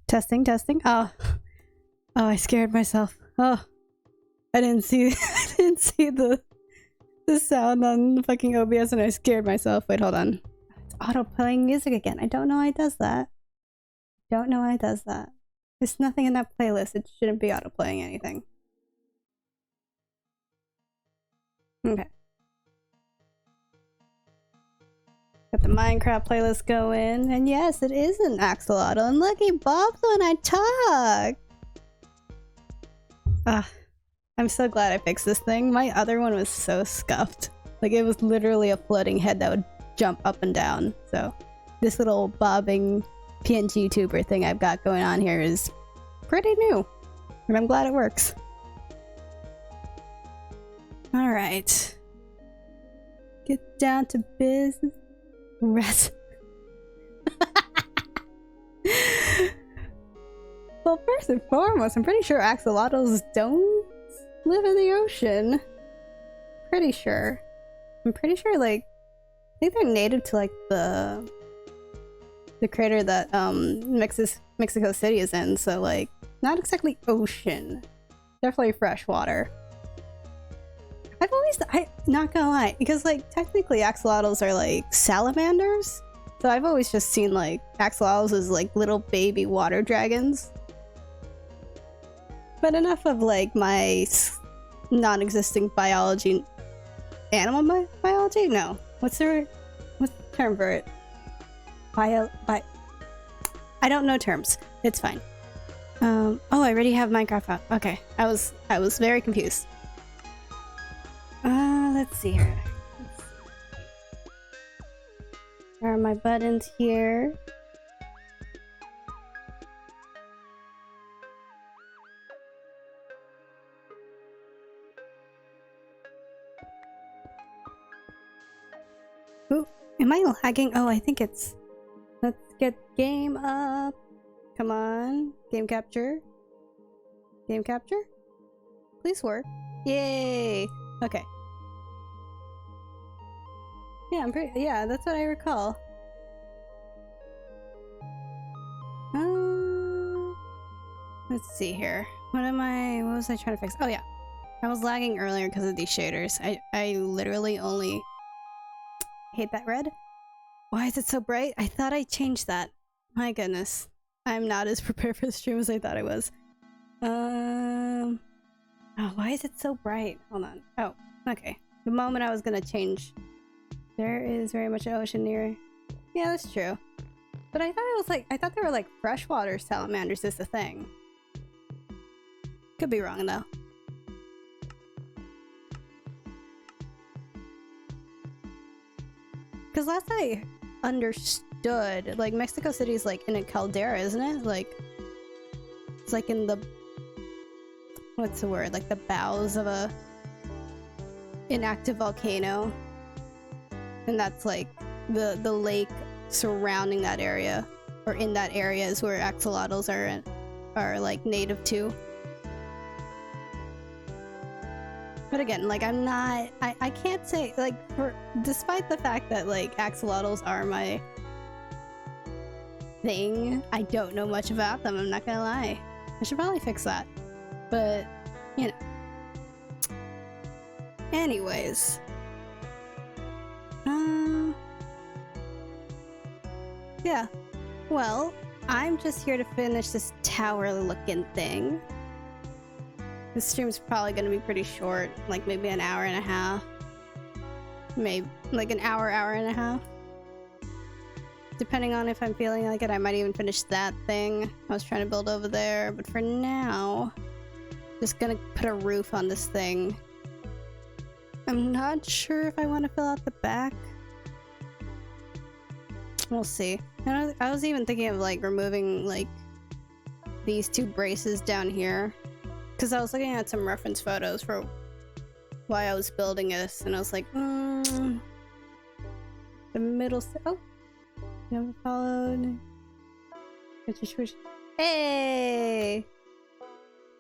Testing, testing. Oh. Oh, I scared myself. Oh. I didn't see I didn't see the sound on fucking OBS and I scared myself. Wait, hold on. It's auto-playing music again. I don't know why it does that. Don't know why it does that. There's nothing in that playlist. It shouldn't be auto-playing anything. Okay. Got the Minecraft playlist going, and yes, it is an axolotl. And look, he bobs when I talk. I'm so glad I fixed this thing. My other one was so scuffed. Like, it was literally a floating head that would jump up and down. So, this little bobbing PNG tuber thing I've got going on here is pretty new. And I'm glad it works. Alright. Get down to business. Rest. Well, first and foremost, I'm pretty sure axolotls don't live in the ocean. Pretty sure. I'm pretty sure, like, I think they're native to, like, the crater that, Mexico City is in, so, like, not exactly ocean. Definitely freshwater. Not gonna lie, because, like, technically axolotls are, like, salamanders. So I've always just seen, like, axolotls as, like, little baby water dragons. But enough of, like, my non-existing biology. Animal biology? No. What's the term for it? I don't know terms. It's fine. Oh, I already have Minecraft out. Okay. I was very confused. Let's see here. Where are my buttons here? Ooh, am I lagging? Oh, I think it's... Let's get game up. Come on. Game capture. Game capture? Please work. Yay! Okay. Yeah, yeah, that's what I recall. Let's see here. What was I trying to fix? Oh yeah. I was lagging earlier because of these shaders. I literally only hate that red. Why is it so bright? I thought I changed that. My goodness. I'm not as prepared for the stream as I thought I was. Oh, why is it so bright? Hold on. Oh, okay. The moment I was gonna change. There is very much an ocean near. Yeah, that's true. But I thought they were like freshwater salamanders is the thing. Could be wrong though. Because last I understood, like Mexico City is like in a caldera, isn't it? Like it's like in the what's the word? Like the bowels of a inactive volcano. And that's like the lake surrounding that area, or in that area is where axolotls are like native to. But again, like I can't say like despite the fact that like axolotls are my thing, I don't know much about them. I'm not gonna lie. I should probably fix that. But you know. Anyways. Yeah. Well, I'm just here to finish this tower looking thing. This stream's probably gonna be pretty short, like maybe an hour and a half. Maybe like an hour and a half. Depending on if I'm feeling like it, I might even finish that thing I was trying to build over there. But for now, just gonna put a roof on this thing. I'm not sure if I want to fill out the back. We'll see. I was even thinking of like removing like these two braces down here, because I was looking at some reference photos for why I was building this, and I was like, the middle. Oh, never followed. Hey.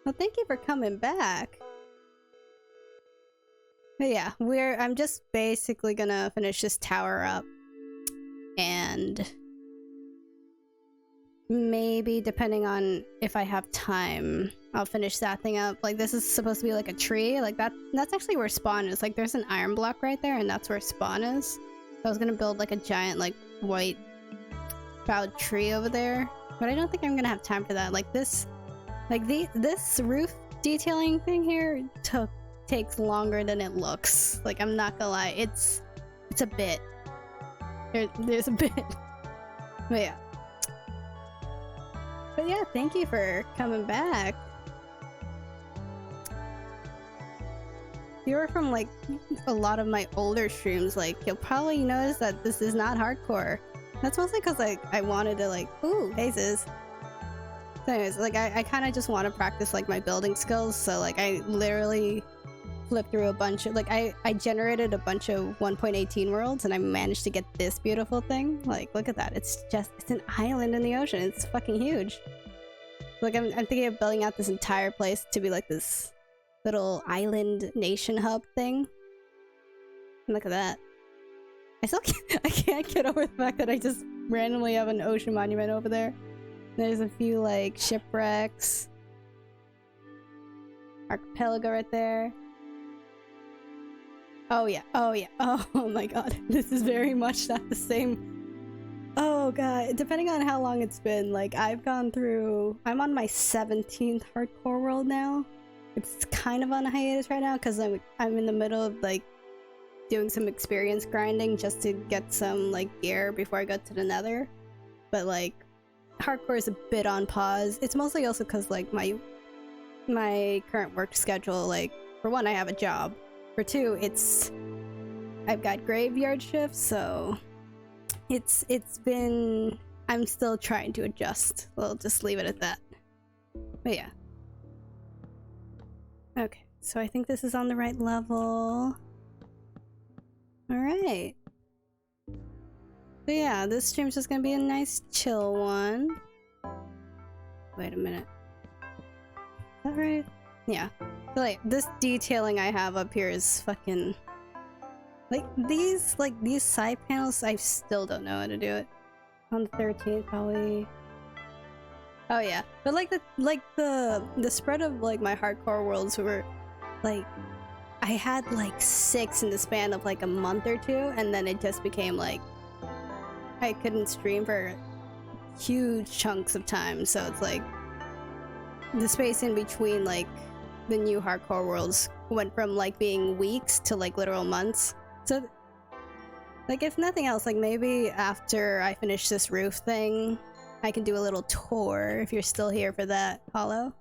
Well, thank you for coming back. But yeah, I'm just basically gonna finish this tower up and maybe depending on if I have time, I'll finish that thing up. Like this is supposed to be like a tree, like that's actually where spawn is. Like there's an iron block right there and that's where spawn is. I was gonna build like a giant like white proud tree over there, but I don't think I'm gonna have time for that. Like this roof detailing thing here takes longer than it looks. Like I'm not gonna lie, it's a bit. There's a bit. But yeah. But yeah, thank you for coming back. If you were from like a lot of my older streams, like you'll probably notice that this is not hardcore. That's mostly because like I wanted to like, ooh, hey sis. So anyways, like I kind of just want to practice like my building skills, so like I literally flipped through a bunch of like I generated a bunch of 1.18 worlds and I managed to get this beautiful thing. Like look at that, it's an island in the ocean. It's fucking huge. Like I'm thinking of building out this entire place to be like this little island nation hub thing. And look at that. I can't get over the fact that I just randomly have an ocean monument over there. There's a few like shipwrecks, archipelago right there. Oh yeah, oh yeah, oh my god, this is very much not the same. Oh god, depending on how long it's been, like I'm on my 17th hardcore world now. It's kind of on a hiatus right now because I'm in the middle of like doing some experience grinding just to get some like gear before I go to the nether. But like hardcore is a bit on pause. It's mostly also because like my current work schedule, like for one I have a job. For two, I've got graveyard shifts, so I'm still trying to adjust. We'll just leave it at that. But yeah. Okay, so I think this is on the right level. Alright. So yeah, this stream's just gonna be a nice chill one. Wait a minute. Is that right? Yeah. So, like, this detailing I have up here is fucking... Like, these side panels, I still don't know how to do it. On the 13th, probably... Oh yeah. But the spread of, like, my hardcore worlds were, like... I had, like, 6 in the span of, like, a month or two, and then it just became, like... I couldn't stream for huge chunks of time, so it's, like... The space in between, like... the new hardcore worlds went from like being weeks to like literal months. So like if nothing else, like maybe after I finish this roof thing I can do a little tour if you're still here for that, Hollow.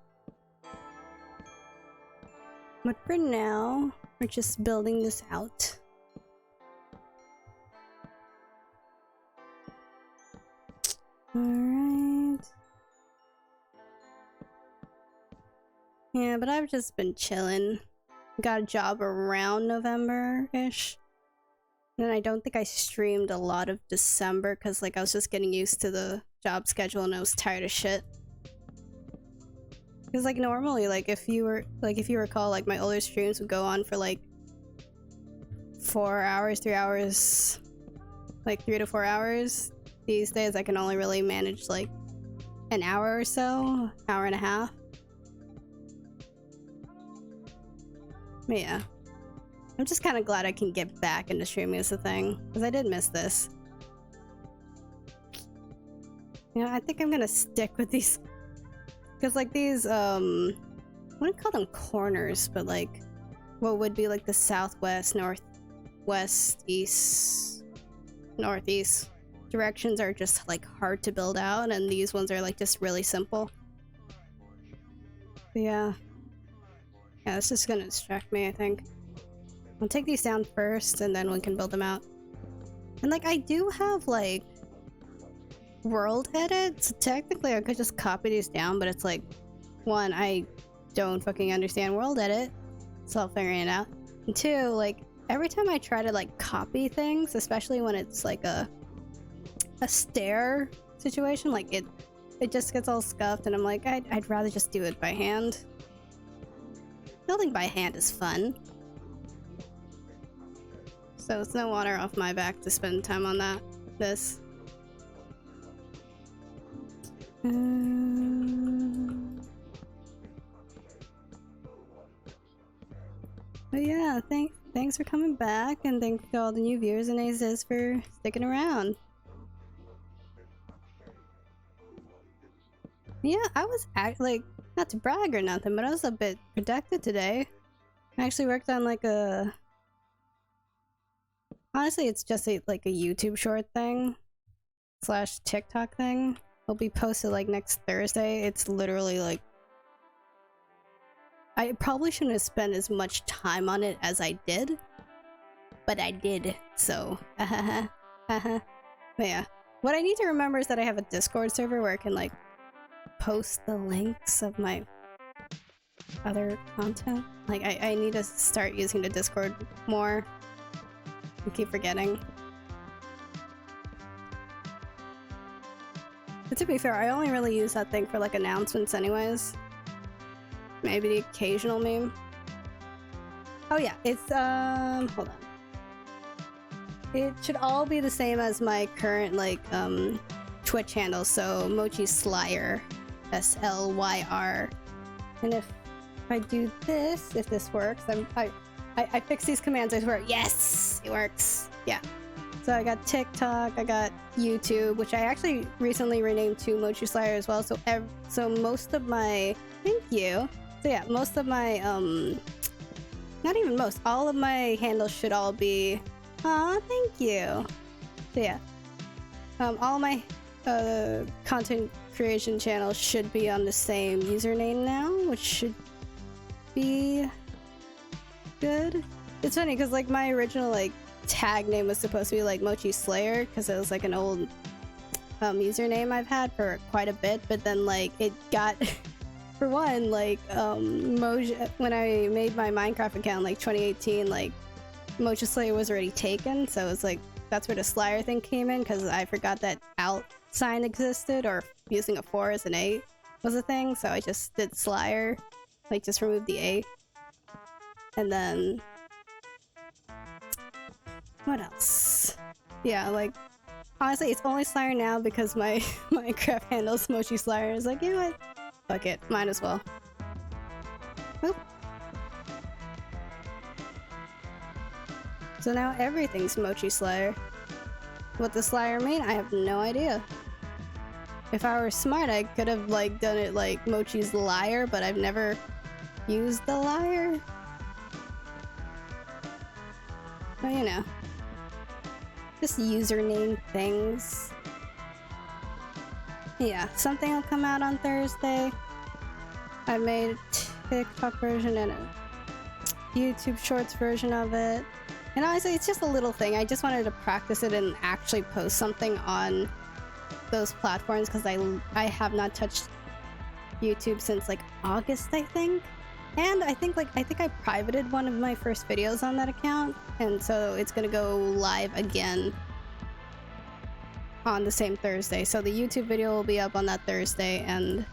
But for now we're just building this out. Alright. Yeah, but I've just been chilling. Got a job around November-ish. And I don't think I streamed a lot of December because like I was just getting used to the job schedule and I was tired of shit. Because like normally, like if you recall, like my older streams would go on for like 4 hours, 3 hours, like 3 to 4 hours. These days I can only really manage like an hour or so, hour and a half. But yeah, I'm just kind of glad I can get back into streaming as a thing, because I did miss this. You know, I think I'm gonna stick with these, because like these, I wouldn't call them corners, but like what would be like the southwest, northwest, east, northeast directions are just like hard to build out, and these ones are like just really simple. But yeah. Yeah, it's just gonna distract me, I think. I'll take these down first, and then we can build them out. And, like, I do have, like, world edit, so technically I could just copy these down, but it's like, one, I don't fucking understand world edit, so I'll figure it out. And two, like, every time I try to, like, copy things, especially when it's, like, a stair situation, like, it just gets all scuffed, and I'm like, I'd rather just do it by hand. Building by hand is fun. So it's no water off my back to spend time on this. But yeah, thanks for coming back, and thanks to all the new viewers and Azes for sticking around. Yeah, I was like, not to brag or nothing, but I was a bit productive today. I actually worked on like a... Honestly, it's just like a YouTube short thing / TikTok thing. It'll be posted like next Thursday. It's literally like... I probably shouldn't have spent as much time on it as I did, but I did, so but yeah. What I need to remember is that I have a Discord server where I can like post the links of my other content. Like I need to start using the Discord more. I keep forgetting. But to be fair, I only really use that thing for like announcements anyways. Maybe the occasional meme. Oh yeah, it's hold on. It should all be the same as my current like Twitch handle, so Mochi Slyer, SLYR. And if I do this, if this works, I fix these commands, I swear. Yes! It works. Yeah. So I got TikTok, I got YouTube, which I actually recently renamed to Mochi Slyer as well. So most of my... Thank you. So yeah, most of my, not even most, all of my handles should all be... Aw, thank you. So yeah. All my content creation channels should be on the same username now, which should be good. It's funny, because like my original like tag name was supposed to be like Mochi Slayer, because it was like an old username I've had for quite a bit, but then like it got... For one, like, when I made my Minecraft account, like, 2018, like, Mochi Slayer was already taken, so it's like, that's where the Slayer thing came in, because I forgot that out sign existed, or using a 4 as an 8 was a thing, so I just did Slayer, like, just removed the A. And then... What else? Yeah, like, honestly, it's only Slayer now because my Minecraft handle's Mochi Slayer. It's like, you know what? Fuck it, might as well. Oop. So now everything's Mochi Slayer. What does Slayer mean? I have no idea. If I were smart, I could have like done it like Mochi's Liar, but I've never used the liar. But you know. Just username things. Yeah, something will come out on Thursday. I made a TikTok version and a YouTube Shorts version of it. And honestly, it's just a little thing. I just wanted to practice it and actually post something on those platforms because I have not touched YouTube since like August, I think. And I think I privated one of my first videos on that account, and so it's gonna go live again on the same Thursday. So the YouTube video will be up on that Thursday, and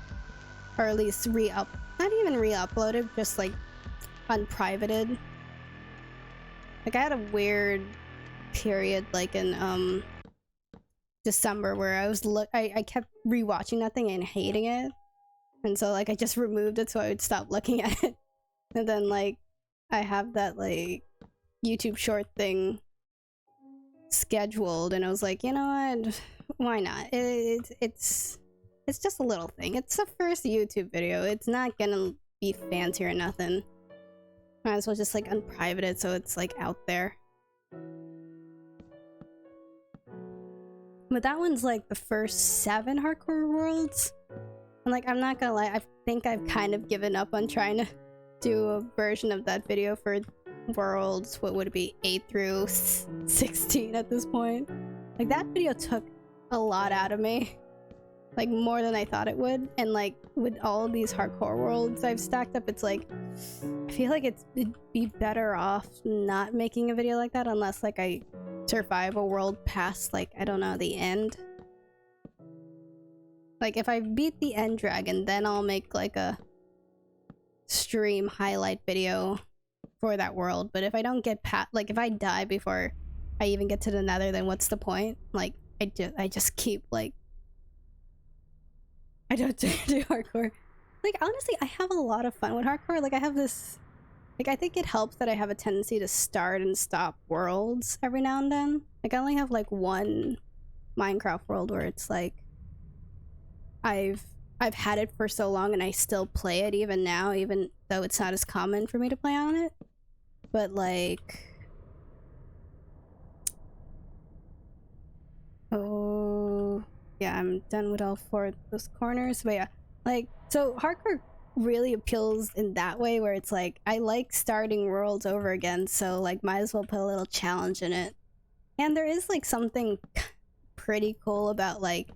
or at least not even re-uploaded, just like unprivated. Like I had a weird period like in December where I kept rewatching that thing and hating it, and so like I just removed it so I would stop looking at it. And then like I have that like YouTube short thing scheduled, and I was like, you know what, why not? It's just a little thing. It's the first YouTube video. It's not gonna be fancy or nothing. Might as well just like unprivate it so it's like out there. But that one's like the first 7 hardcore worlds, and like I'm not gonna lie, I think I've kind of given up on trying to do a version of that video for worlds. What would it be, 8 through 16 at this point? Like that video took a lot out of me, like more than I thought it would. And like with all these hardcore worlds I've stacked up, it's like I feel like it'd be better off not making a video like that unless like I survive a world past like, I don't know, the end. Like if I beat the end dragon, then I'll make like a stream highlight video for that world. But if I don't get past, like if I die before I even get to the nether, then what's the point? Like I just keep like I don't do hardcore. Like, honestly, I have a lot of fun with hardcore. Like, I have this... Like, I think it helps that I have a tendency to start and stop worlds every now and then. Like, I only have, like, one Minecraft world where it's, like... I've had it for so long and I still play it even now, even though it's not as common for me to play on it. But, like... Oh... Yeah, I'm done with all four of those corners. But yeah, like, so hardcore really appeals in that way where it's like, I like starting worlds over again, so like might as well put a little challenge in it. And there is like something pretty cool about like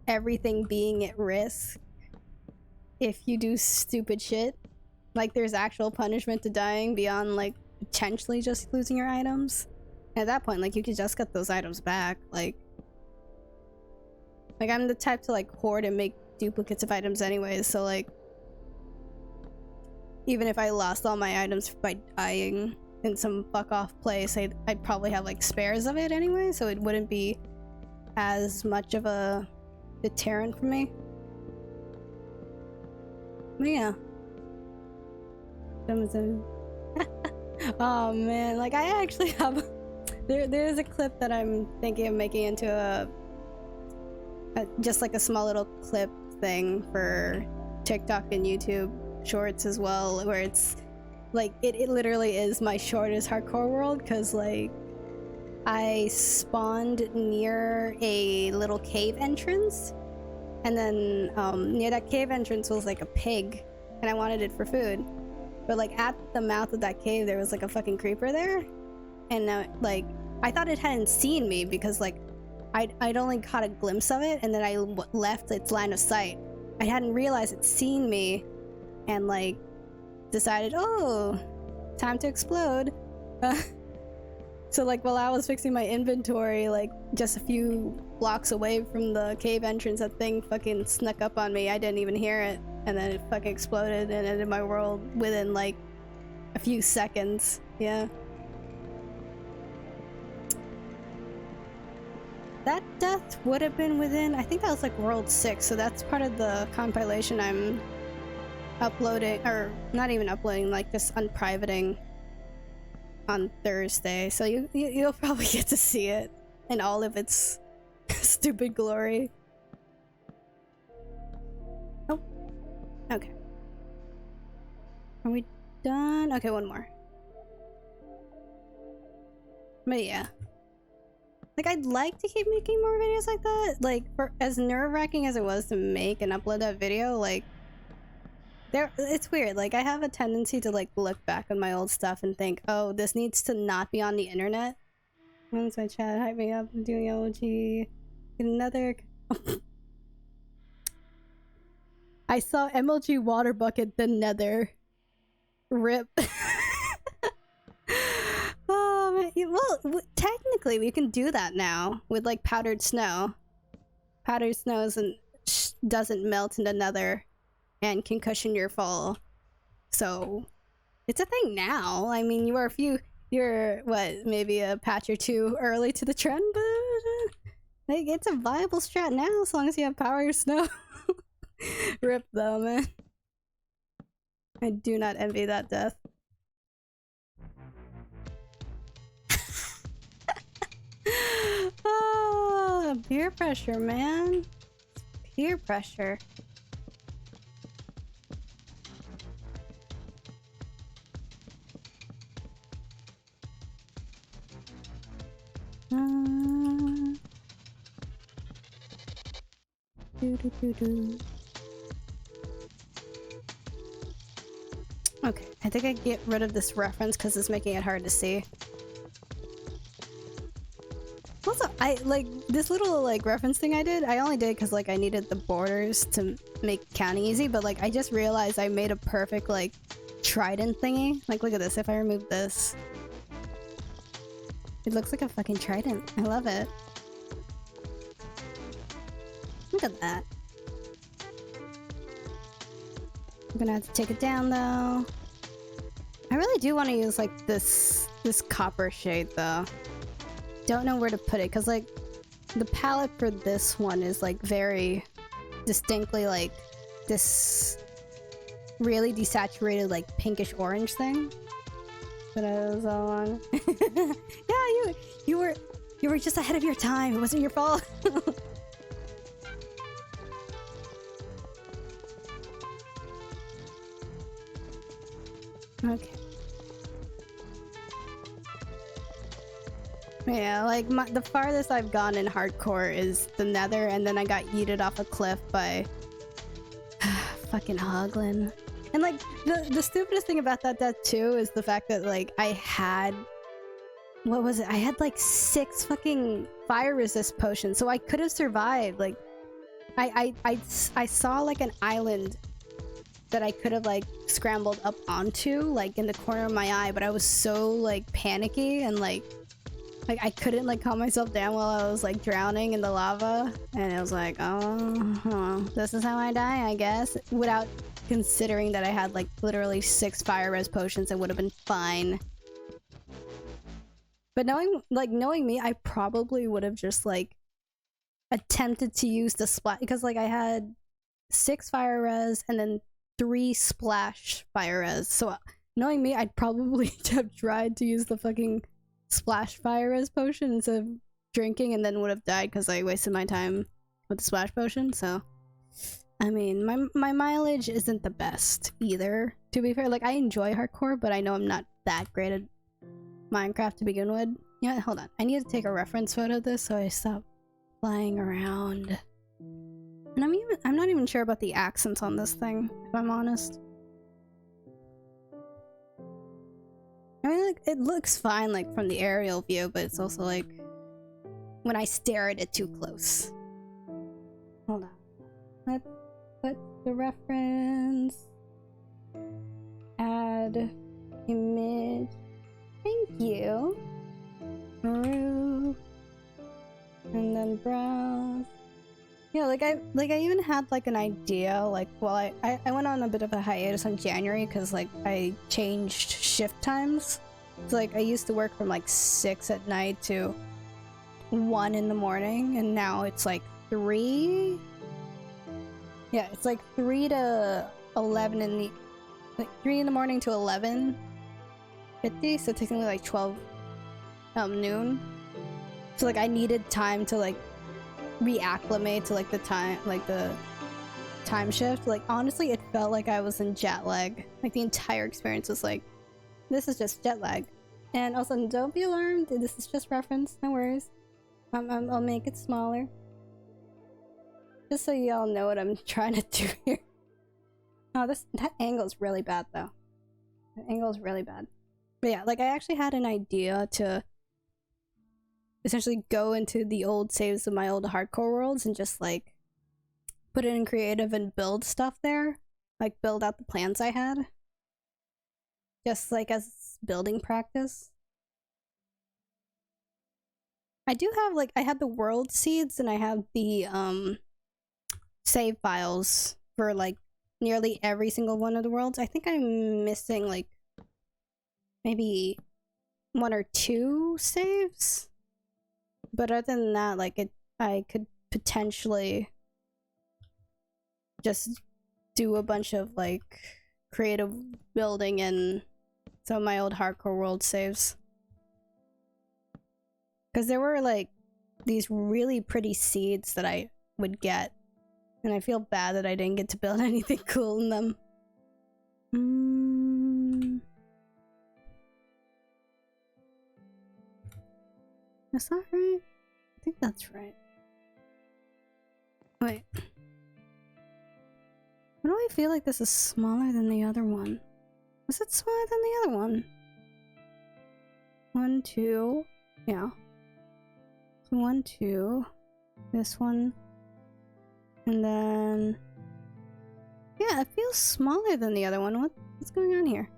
everything being at risk if you do stupid shit. Like there's actual punishment to dying beyond like potentially just losing your items. At that point, like, you could just get those items back, like I'm the type to, like, hoard and make duplicates of items anyways, so, like, even if I lost all my items by dying in some fuck-off place, I'd probably have, like, spares of it anyway, so it wouldn't be as much of a deterrent for me. But yeah. Oh, man, like, I actually have... There's a clip that I'm thinking of making into a just like a small little clip thing for TikTok and YouTube shorts as well, where it's like it literally is my shortest hardcore world, because like I spawned near a little cave entrance, and then near that cave entrance was like a pig, and I wanted it for food, but like at the mouth of that cave there was like a fucking creeper there. And like, I thought it hadn't seen me because like, I'd only caught a glimpse of it and then I left its line of sight. I hadn't realized it's seen me and like, decided, oh, time to explode. So like, while I was fixing my inventory, like just a few blocks away from the cave entrance, that thing fucking snuck up on me. I didn't even hear it. And then it fucking exploded and ended my world within like a few seconds. Yeah. That death would have been within, I think that was like World 6, so that's part of the compilation I'm uploading, or not even uploading, like just unprivating on Thursday. So you'll probably get to see it in all of its stupid glory. Oh, okay. Are we done? Okay, one more. But yeah. Like, I'd like to keep making more videos like that. Like, for as nerve-wracking as it was to make and upload that video, like, it's weird. Like, I have a tendency to, like, look back on my old stuff and think, oh, this needs to not be on the internet. Once my chat hype me up, I'm doing OG. Another... I saw MLG Water Bucket the Nether. RIP. Oh, man. Well, technically we can do that now with like powdered snow. Powdered snow doesn't melt in the Nether and can cushion your fall. So it's a thing now. I mean, you're what, maybe a patch or two early to the trend, but like it's a viable strat now as long as you have powdered snow. RIP though, man. I do not envy that death. Oh, peer pressure, man. Peer pressure. Okay, I think I get rid of this reference because it's making it hard to see. Also, I like this little like reference thing I did. I only did because like I needed the borders to make counting easy, but like I just realized I made a perfect like trident thingy. Like look at this. If I remove this, it looks like a fucking trident. I love it. Look at that. I'm gonna have to take it down though. I really do want to use like this copper shade though. Don't know where to put it because like the palette for this one is like very distinctly like this really desaturated like pinkish orange thing. But I was all on. Yeah, you were just ahead of your time. It wasn't your fault. Okay. Yeah, like the farthest I've gone in hardcore is the Nether, and then I got yeeted off a cliff by fucking Hoglin. And like the stupidest thing about that death too is the fact that like I had, what was it? I had like 6 fucking fire resist potions, so I could have survived. Like I saw like an island that I could have like scrambled up onto, like in the corner of my eye, but I was so like panicky and like I couldn't like calm myself down while I was like drowning in the lava, and it was like, oh, this is how I die, I guess, without considering that I had like literally 6 fire res potions and would have been fine. But knowing me, I probably would have just like attempted to use the splash, because like I had 6 fire res and then 3 splash fire res. So knowing me, I'd probably have tried to use the fucking splash fire res potion instead of drinking, and then would have died because I wasted my time with the splash potion. So I mean, my mileage isn't the best either, to be fair. Like, I enjoy hardcore, but I know I'm not that great at Minecraft to begin with. Yeah, hold on. I need to take a reference photo of this so I stop flying around. And I'm not even sure about the accents on this thing, if I'm honest. I mean, like, it looks fine, like, from the aerial view, but it's also, like, when I stare at it too close. Hold on. Let's put the reference. Add image. Thank you. Roof. And then browse. Yeah, like I even had like an idea, like, well, I went on a bit of a hiatus in January because like I changed shift times. So like I used to work from like 6 at night to 1 in the morning, and now it's like 3. Yeah, it's like 3 to 11 in the, like 3 in the morning to 11:50, so technically like 12 noon. So like I needed time to like reacclimate to like the time shift. Like honestly, it felt like I was in jet lag. Like the entire experience was like, this is just jet lag. And also, don't be alarmed, this is just reference, no worries. I'll make it smaller, just so y'all know what I'm trying to do here. Oh, that angle is really bad though. That angle is really bad. But yeah, like I actually had an idea to essentially go into the old saves of my old hardcore worlds and just like put it in creative and build stuff there. Like build out the plans I had. Just like as building practice. I do have like, I have the world seeds and I have the save files for like nearly every single one of the worlds. I think I'm missing like maybe 1 or 2 saves. But other than that, like I could potentially just do a bunch of like creative building in some of my old hardcore world saves. Because there were like these really pretty seeds that I would get, and I feel bad that I didn't get to build anything cool in them. Is that right? I think that's right. Wait. Why do I feel like this is smaller than the other one? Is it smaller than the other one? 1, 2. Yeah. 1, 2. This one. And then... yeah, it feels smaller than the other one. What's going on here?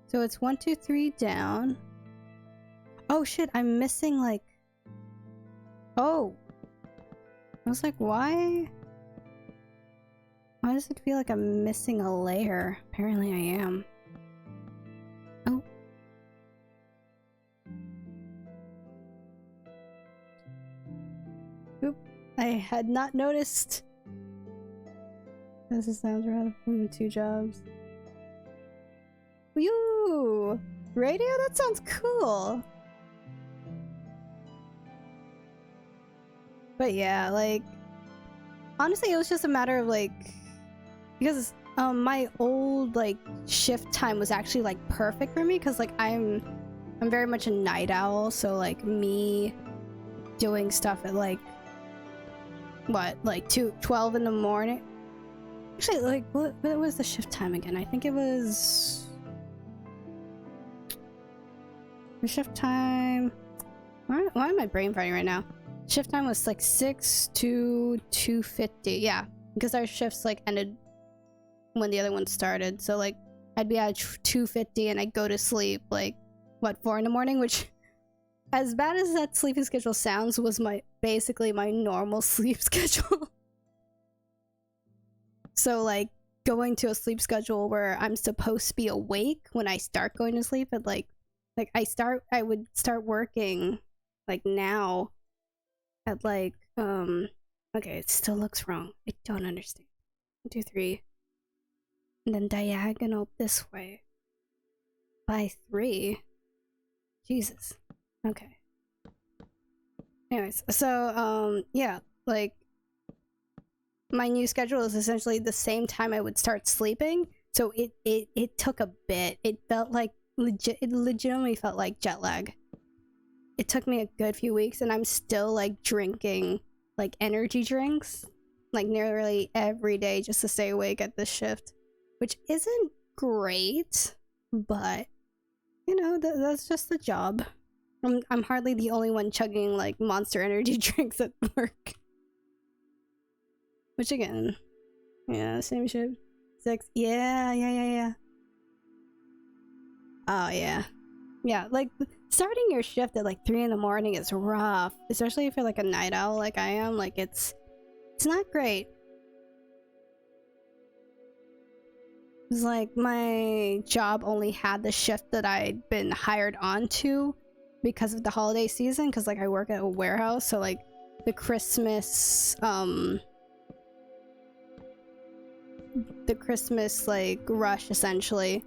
So it's 1, 2, 3 down. Oh shit, I'm missing like... oh! I was like, why? Why does it feel like I'm missing a layer? Apparently I am. Oh. had not noticed. This sounds right. 2 jobs. Yoo! Radio? That sounds cool. But yeah, like, honestly, it was just a matter of like, because my old like shift time was actually like perfect for me, because like I'm very much a night owl, so like me doing stuff at like what, like 12 in the morning. Actually, like, what was the shift time again? I think it was the shift time. Why am I brain farting right now? Shift time was like 6 to 2:50. Yeah, because our shifts like ended when the other one started. So like I'd be at 2:50 and I'd go to sleep like what, 4 in the morning, which, as bad as that sleeping schedule sounds, was basically my normal sleep schedule. So like going to a sleep schedule where I'm supposed to be awake when I start going to sleep at like I would start working like now at like okay, it still looks wrong. I don't understand. 1, 2, 3. And then diagonal this way by 3. Jesus. Okay. Anyways, so yeah, like my new schedule is essentially the same time I would start sleeping, so it took a bit. It felt like it legitimately felt like jet lag. It took me a good few weeks, and I'm still like drinking like energy drinks like nearly every day just to stay awake at this shift, which isn't great, but you know, that's just the job. I'm hardly the only one chugging like Monster Energy drinks at work. Which again, yeah, same shift. 6. Yeah. Oh yeah. Yeah, like starting your shift at like 3 in the morning is rough, especially if you're like a night owl like I am. Like it's not great. It's like my job only had the shift that I'd been hired onto because of the holiday season, because like I work at a warehouse, so like the Christmas like rush essentially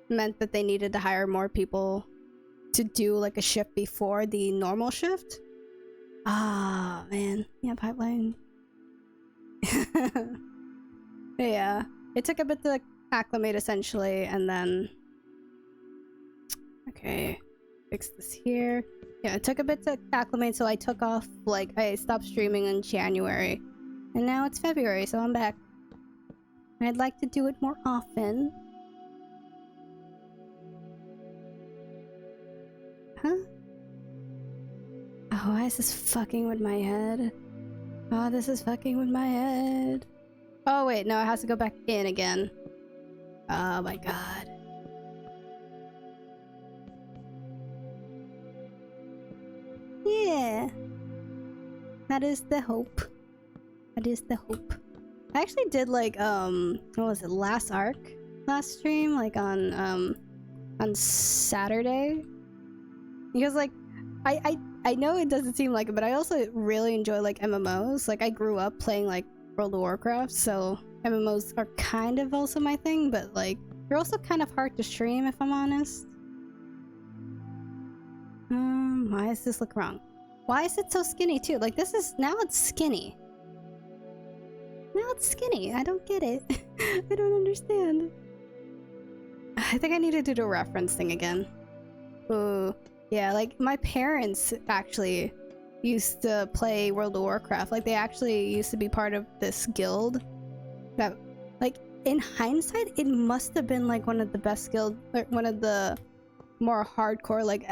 meant that they needed to hire more people to do like a shift before the normal shift. Ah, man. Yeah, pipeline. Yeah, it took a bit to like acclimate essentially, and then okay, fix this here. Yeah, it took a bit to acclimate, so I took off, like I stopped streaming in January, and now it's February, so I'm back. I'd like to do it more often. Huh? Oh, why is this fucking with my head? Oh, this is fucking with my head. Oh wait, no, it has to go back in again. Oh my god. Yeah. That is the hope. That is the hope. I actually did like what was it, last stream, like on Saturday, because like I know it doesn't seem like it, but I also really enjoy like MMOs. Like I grew up playing like World of Warcraft, so MMOs are kind of also my thing, but like they're also kind of hard to stream if I'm honest. Why does this look wrong? Why is it so skinny too? Like this is, now it's skinny. Now it's skinny. I don't get it. I don't understand. I think I need to do the reference thing again. Ooh. Yeah, like my parents actually used to play World of Warcraft. Like they actually used to be part of this guild that, like, in hindsight, it must have been like one of the best guild, like one of the more hardcore, like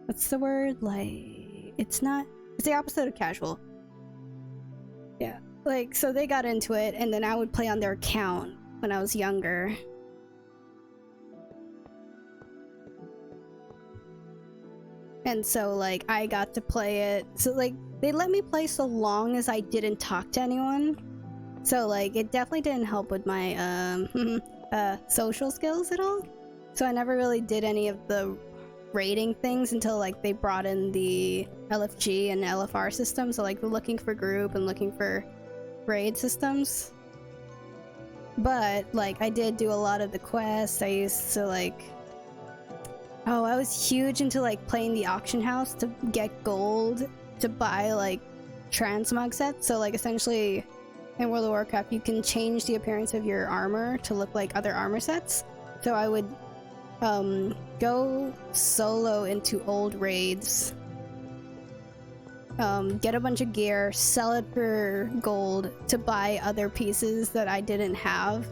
what's the word? Like, it's the opposite of casual. Yeah. Like, so they got into it, and then I would play on their account when I was younger. And so, like, I got to play it. So, like, they let me play so long as I didn't talk to anyone. So, like, it definitely didn't help with my, social skills at all. So I never really did any of the raiding things until like they brought in the LFG and LFR system, so like the looking for group and looking for raid systems. But like I did do a lot of the quests. I used to like, oh, I was huge into like playing the auction house to get gold to buy like transmog sets. So like essentially in World of Warcraft you can change the appearance of your armor to look like other armor sets. So I would go solo into old raids, get a bunch of gear, sell it for gold to buy other pieces that I didn't have.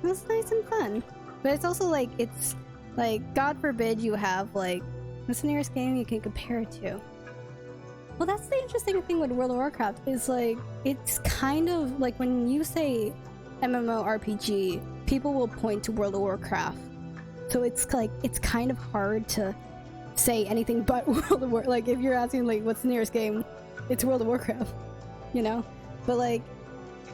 It was nice and fun. But it's also like, it's like, God forbid you have like, what's the nearest game you can compare it to? Well, that's the interesting thing with World of Warcraft is like, it's kind of like when you say MMORPG, people will point to World of Warcraft. So it's like, it's kind of hard to say anything but World of Warcraft. Like if you're asking like what's the nearest game, it's World of Warcraft, you know? But like,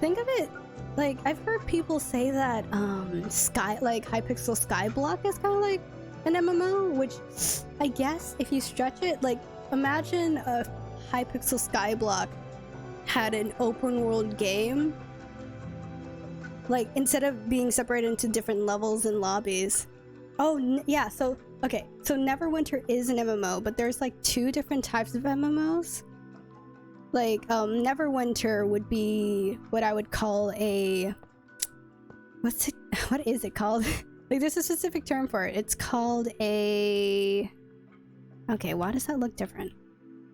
think of it, like I've heard people say that Hypixel Skyblock is kind of like an MMO, which I guess if you stretch it, like imagine a Hypixel Skyblock had an open world game, like instead of being separated into different levels and lobbies. Oh yeah, so okay, so Neverwinter is an MMO, but there's like two different types of MMOs. Like Neverwinter would be what I would call a, what is it called? Like there's a specific term for it. It's called a, okay, why does that look different?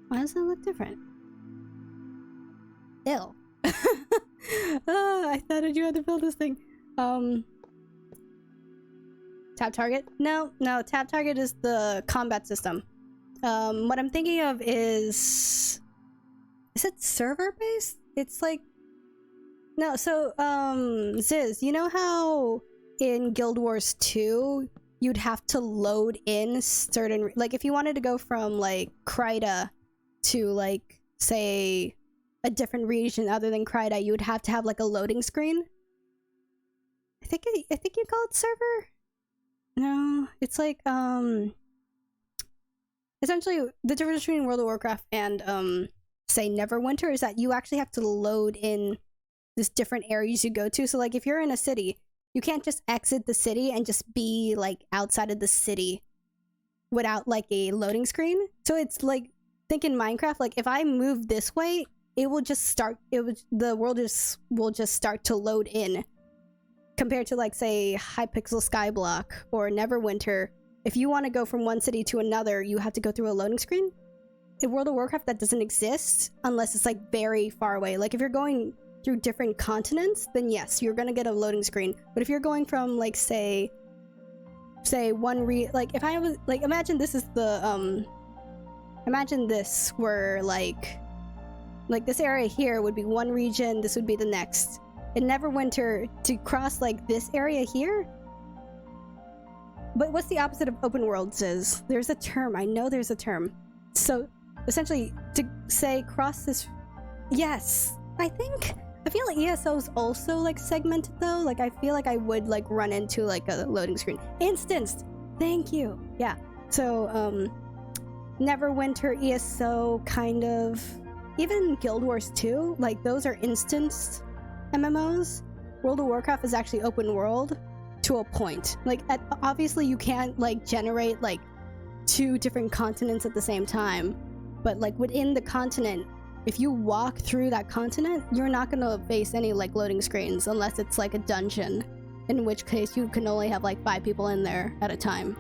Why does that look different? Ill. I thought you had to build this thing. Tap target? No, tap target is the combat system. What I'm thinking of is it server based? It's like, no, so Ziz, you know how in Guild Wars 2 you'd have to load in certain, like if you wanted to go from like Kryta to like say a different region other than Kryta, you would have to have like a loading screen. I think you call it server. No, it's like essentially the difference between World of Warcraft and say Neverwinter is that you actually have to load in this different areas you go to. So like if you're in a city, you can't just exit the city and just be like outside of the city without like a loading screen. So it's like, think in Minecraft, like if I move this way, it will just start, the world will just start to load in. Compared to like say Hypixel Skyblock or Neverwinter, if you want to go from one city to another, you have to go through a loading screen. In World of Warcraft, that doesn't exist unless it's like very far away. Like if you're going through different continents, then yes, you're gonna get a loading screen. But if you're going from like say like if I was like, imagine this is the imagine this where like this area here would be one region, this would be the next. In Neverwinter, to cross like this area here, but what's the opposite of open worlds is? There's a term, I know there's a term. So essentially to say cross this, yes, I feel like ESO is also like segmented though. Like I feel like I would like run into like a loading screen. Instanced, thank you. Yeah, so Neverwinter, ESO, kind of, even Guild Wars 2, like those are instanced MMOs. World of Warcraft is actually open world to a point. Like obviously you can't like generate like two different continents at the same time, but like within the continent, if you walk through that continent, you're not gonna face any like loading screens unless it's like a dungeon, in which case you can only have like 5 people in there at a time.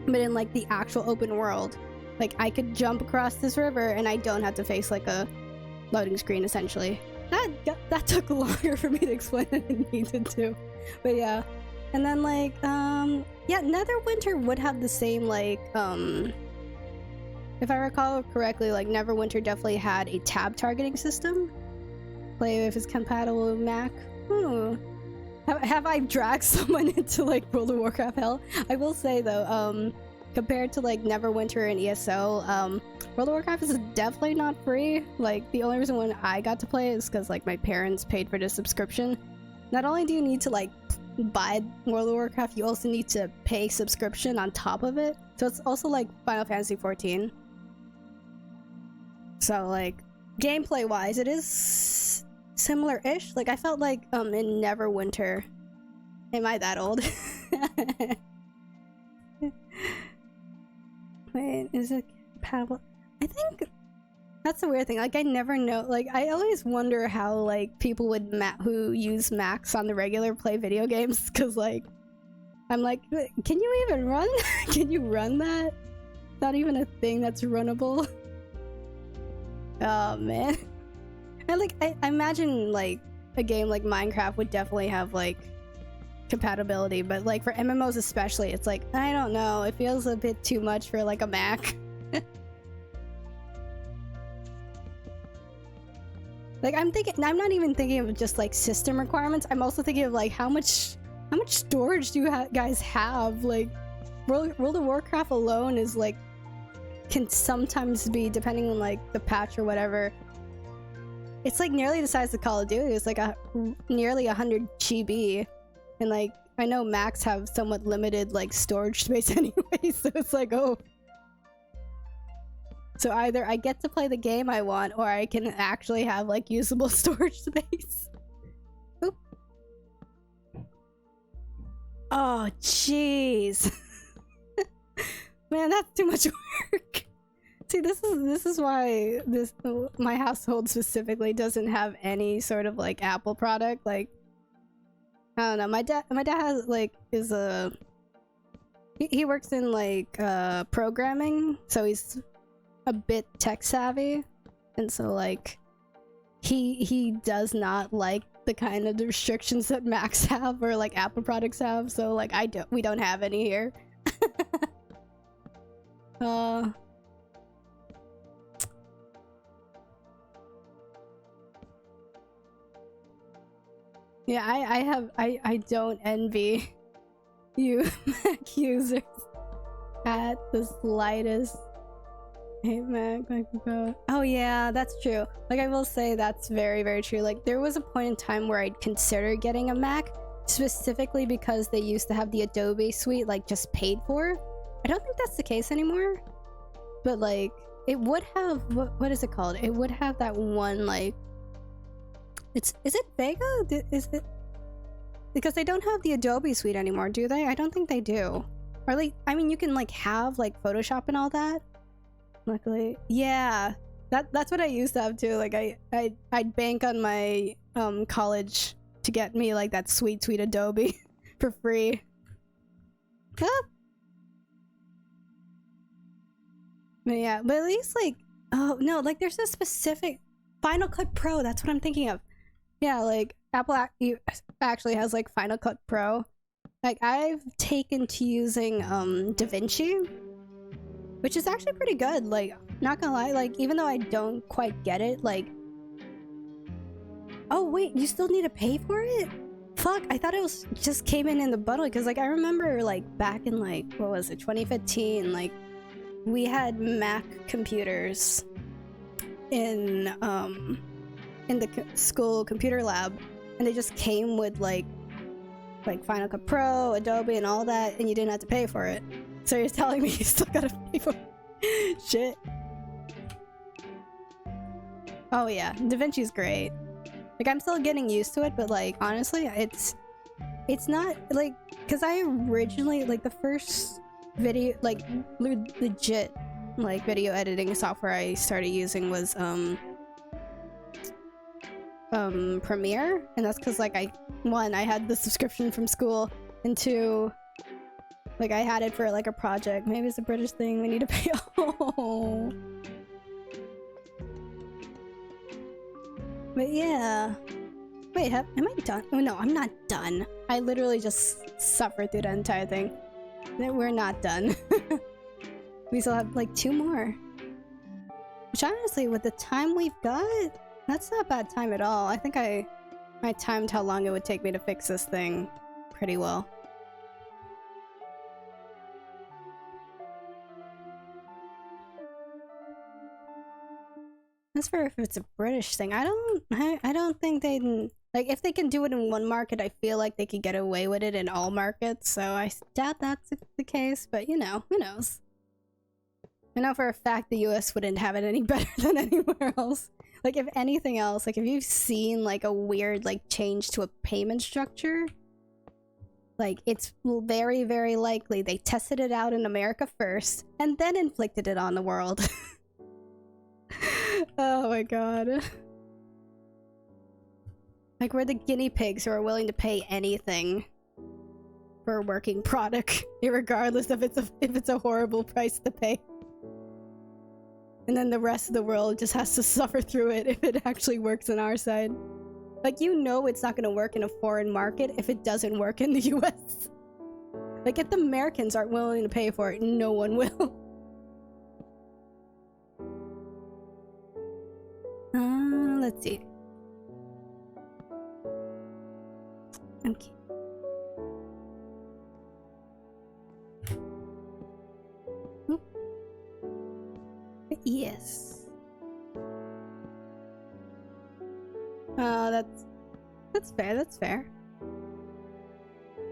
But in like the actual open world, like I could jump across this river and I don't have to face like a loading screen essentially. That took longer for me to explain than it needed to. But yeah. And then like, yeah, Neverwinter would have the same like, if I recall correctly, like Neverwinter definitely had a tab targeting system. Play if it's compatible with Mac. Have I dragged someone into like World of Warcraft hell? I will say though, compared to like Neverwinter and ESO, World of Warcraft is definitely not free. Like the only reason when I got to play is because like my parents paid for the subscription. Not only do you need to like buy World of Warcraft, you also need to pay subscription on top of it. So it's also like Final Fantasy 14. So like gameplay wise, it is similar-ish. Like I felt like in Neverwinter. Am I that old? Wait, is it compatible? I think that's the weird thing. Like I never know. Like I always wonder how like people would who use Macs on the regular play video games, because like I'm like, can you even run? Can you run that? Not even a thing that's runnable. Oh man. And like I imagine like a game like Minecraft would definitely have like compatibility, but like for MMOs especially, it's like I don't know, it feels a bit too much for like a Mac. Like I'm not even thinking of just like system requirements. I'm also thinking of like how much storage do you guys have? Like World of Warcraft alone is like can sometimes be, depending on like the patch or whatever, it's like nearly the size of Call of Duty. It's like nearly 100 GB, and like I know Macs have somewhat limited like storage space anyway, so it's like, oh. So either I get to play the game I want, or I can actually have like usable storage space. Oop. Oh jeez. Man, that's too much work. See, this is why my household specifically doesn't have any sort of like Apple product. Like I don't know, my dad has like he works in like programming, so he's a bit tech savvy, and so like he does not like the kind of restrictions that Macs have or like Apple products have, so like we don't have any here. Yeah, I don't envy you Mac users at the slightest. Hey Mac, oh yeah, that's true. Like I will say that's very, very true. Like there was a point in time where I'd consider getting a Mac specifically because they used to have the Adobe suite like just paid for. I don't think that's the case anymore, but like it would have, what is it called? It would have that one like, is it Vega? Is it? Because they don't have the Adobe suite anymore, do they? I don't think they do. Or like, I mean, you can like have like Photoshop and all that. Luckily, yeah, that's what I used to have too. Like I'd bank on my college to get me like that sweet Adobe for free. Ah. But yeah, but at least like, oh no, like there's a specific Final Cut Pro. That's what I'm thinking of. Yeah, like Apple actually has like Final Cut Pro. Like I've taken to using DaVinci, which is actually pretty good. Like, not gonna lie, like even though I don't quite get it, like, oh wait, you still need to pay for it? Fuck, I thought it was just came in the bundle, because like I remember like back in like, what was it, 2015, like we had Mac computers in the school computer lab, and they just came with like Final Cut Pro, Adobe, and all that, and you didn't have to pay for it. So you're telling me you still gotta pay for it? Shit. Oh yeah, DaVinci's great. Like I'm still getting used to it, but like honestly, it's not like, because I originally like the first video, like legit like video editing software I started using was Premiere, and that's because like I had the subscription from school, and two, like I had it for like a project. Maybe it's a British thing, we need to pay. Oh. But yeah, wait, am I done? Oh no, I'm not done. I literally just suffered through the entire thing. We're not done. We still have like 2 more, which honestly, with the time we've got, that's not bad time at all. I think I timed how long it would take me to fix this thing pretty well. As for if it's a British thing, I don't think they'd Like, if they can do it in one market, I feel like they could get away with it in all markets, so I doubt that's the case, but you know, who knows? I know for a fact the US wouldn't have it any better than anywhere else. Like, if anything else, like, if you've seen, like, a weird, like, change to a payment structure, like, it's very, very likely they tested it out in America first, and then inflicted it on the world. Oh my god. Like, we're the guinea pigs who are willing to pay anything for a working product, regardless if it's a horrible price to pay. And then the rest of the world just has to suffer through it if it actually works on our side. Like, you know it's not gonna work in a foreign market if it doesn't work in the US. Like, if the Americans aren't willing to pay for it, no one will. Let's see. Okay. Oop. Yes. That's fair, that's fair.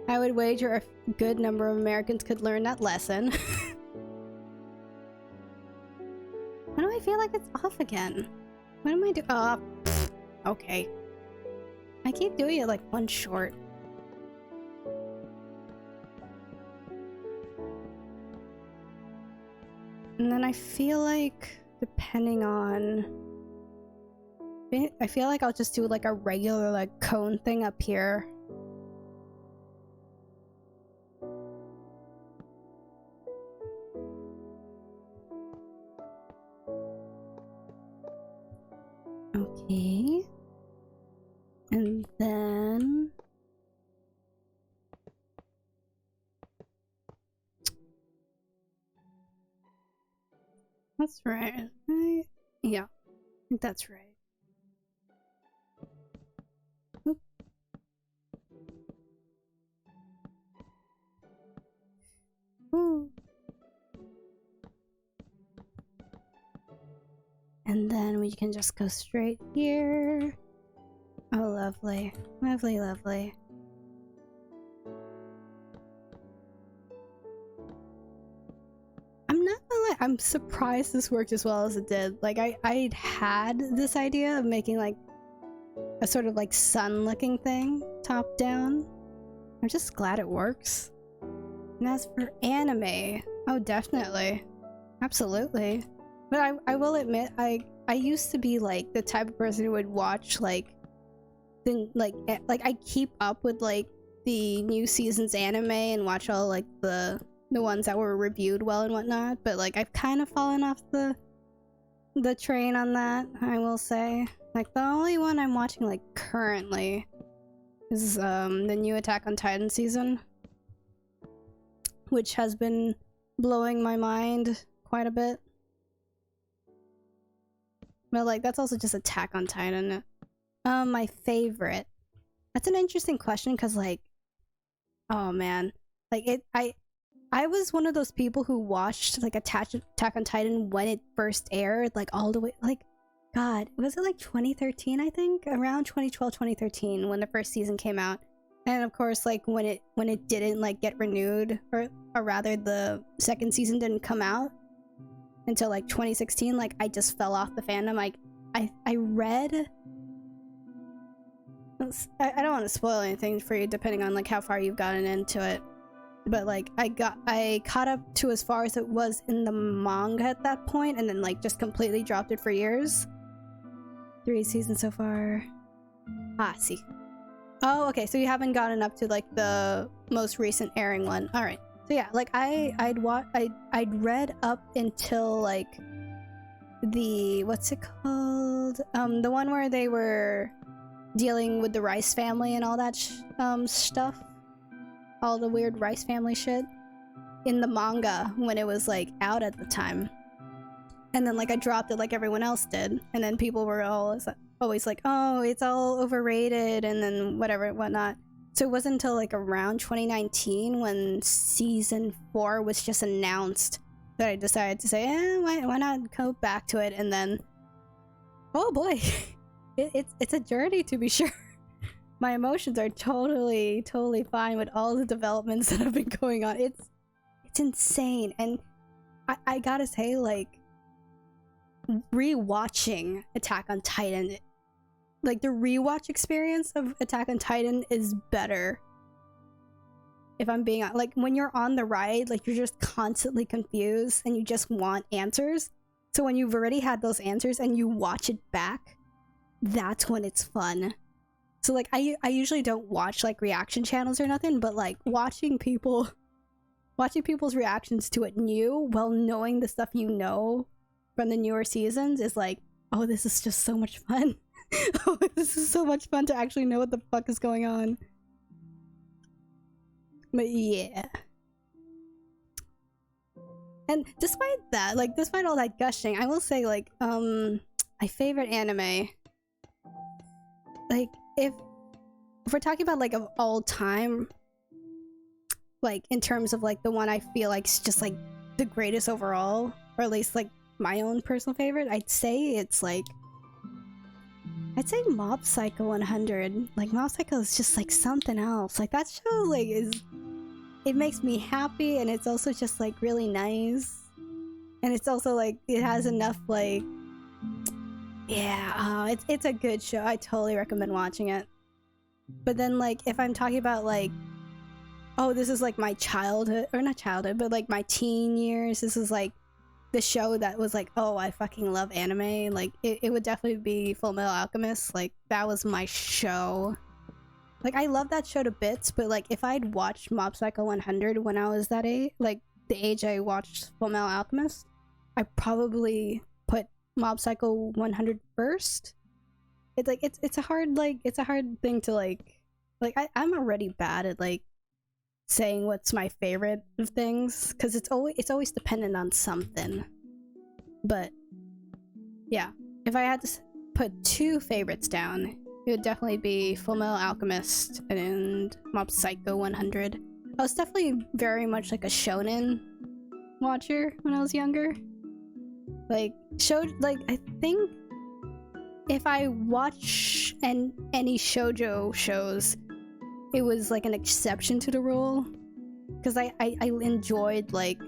I would wager a good number of Americans could learn that lesson. Why do I feel like it's off again? What am I doing? Oh, okay. I keep doing it like one short. And then I feel like, depending on... I feel like I'll just do like a regular like cone thing up here. Okay. And then... That's right. Yeah, I think that's right. Oop. Ooh. And then we can just go straight here. Oh, lovely. Lovely, lovely. I'm not gonna lie, I'm surprised this worked as well as it did. Like, I'd had this idea of making, like, a sort of, like, sun-looking thing, top-down. I'm just glad it works. And as for anime, oh, definitely. Absolutely. But I will admit, I used to be, like, the type of person who would watch, like, I keep up with, like, the new season's anime and watch all, like, the ones that were reviewed well and whatnot, but like I've kind of fallen off the train on that, I will say. Like, the only one I'm watching like currently is the new Attack on Titan season, which has been blowing my mind quite a bit. But like, that's also just Attack on Titan. My favorite. That's an interesting question, because like, oh man, like I was one of those people who watched like Attack on Titan when it first aired, like all the way, like, god, was it like 2013? I think around 2012, 2013 when the first season came out. And of course, like when it didn't like get renewed, or rather the second season didn't come out until like 2016, like I just fell off the fandom. Like I read, I don't want to spoil anything for you depending on like how far you've gotten into it, but like I caught up to as far as it was in the manga at that point, and then like just completely dropped it for years. 3 seasons so far. Ah, see. Oh, okay, so you haven't gotten up to like the most recent airing one. All right. So yeah, like I'd read up until like the, what's it called? The one where they were dealing with the Rice family and all that stuff. All the weird Rice family shit in the manga when it was like out at the time. And then like I dropped it like everyone else did, and then people were always like, oh, it's all overrated and then whatever and whatnot. So it wasn't until like around 2019 when season 4 was just announced that I decided to say, why not go back to it. And then, oh boy, it's a journey, to be sure. my emotions are totally fine with all the developments that have been going on. It's insane. And I gotta say, like, rewatching Attack on Titan, like the rewatch experience of Attack on Titan is better. If I'm being like, when you're on the ride, like, you're just constantly confused and you just want answers. So when you've already had those answers and you watch it back, that's when it's fun. So like, I usually don't watch like reaction channels or nothing, but like watching people's reactions to it new while knowing the stuff you know from the newer seasons is like, oh, this is just so much fun. Oh, this is so much fun to actually know what the fuck is going on. But yeah. And despite that, like, despite all that gushing, I will say, like, my favorite anime, like, if we're talking about, like, of all time, like, in terms of, like, the one I feel like is just, like, the greatest overall, or at least, like, my own personal favorite, I'd say it's, like, I'd say Mob Psycho 100. Like, Mob Psycho is just, like, something else. Like, that show, like, it makes me happy, and it's also just, like, really nice. And it's also, like, it has enough, like... Yeah, it's a good show. I totally recommend watching it. But then, like, if I'm talking about, like... Oh, this is, like, my childhood... Or not childhood, but, like, my teen years. This is, like, the show that was, like, oh, I fucking love anime. Like, it would definitely be Fullmetal Alchemist. Like, that was my show. Like, I love that show to bits, but, like, if I'd watched Mob Psycho 100 when I was that age, like, the age I watched Fullmetal Alchemist, I probably put Mob Psycho 100 first. It's, like, it's a hard, like, it's a hard thing to, like, I'm already bad at, like, saying what's my favorite of things, because it's always dependent on something. But, yeah. If I had to put two favorites down, it would definitely be Fullmetal Alchemist and Mob Psycho 100. I was definitely very much like a shonen watcher when I was younger. Like, I think if I watch any shoujo shows, it was like an exception to the rule. Because I enjoyed, like,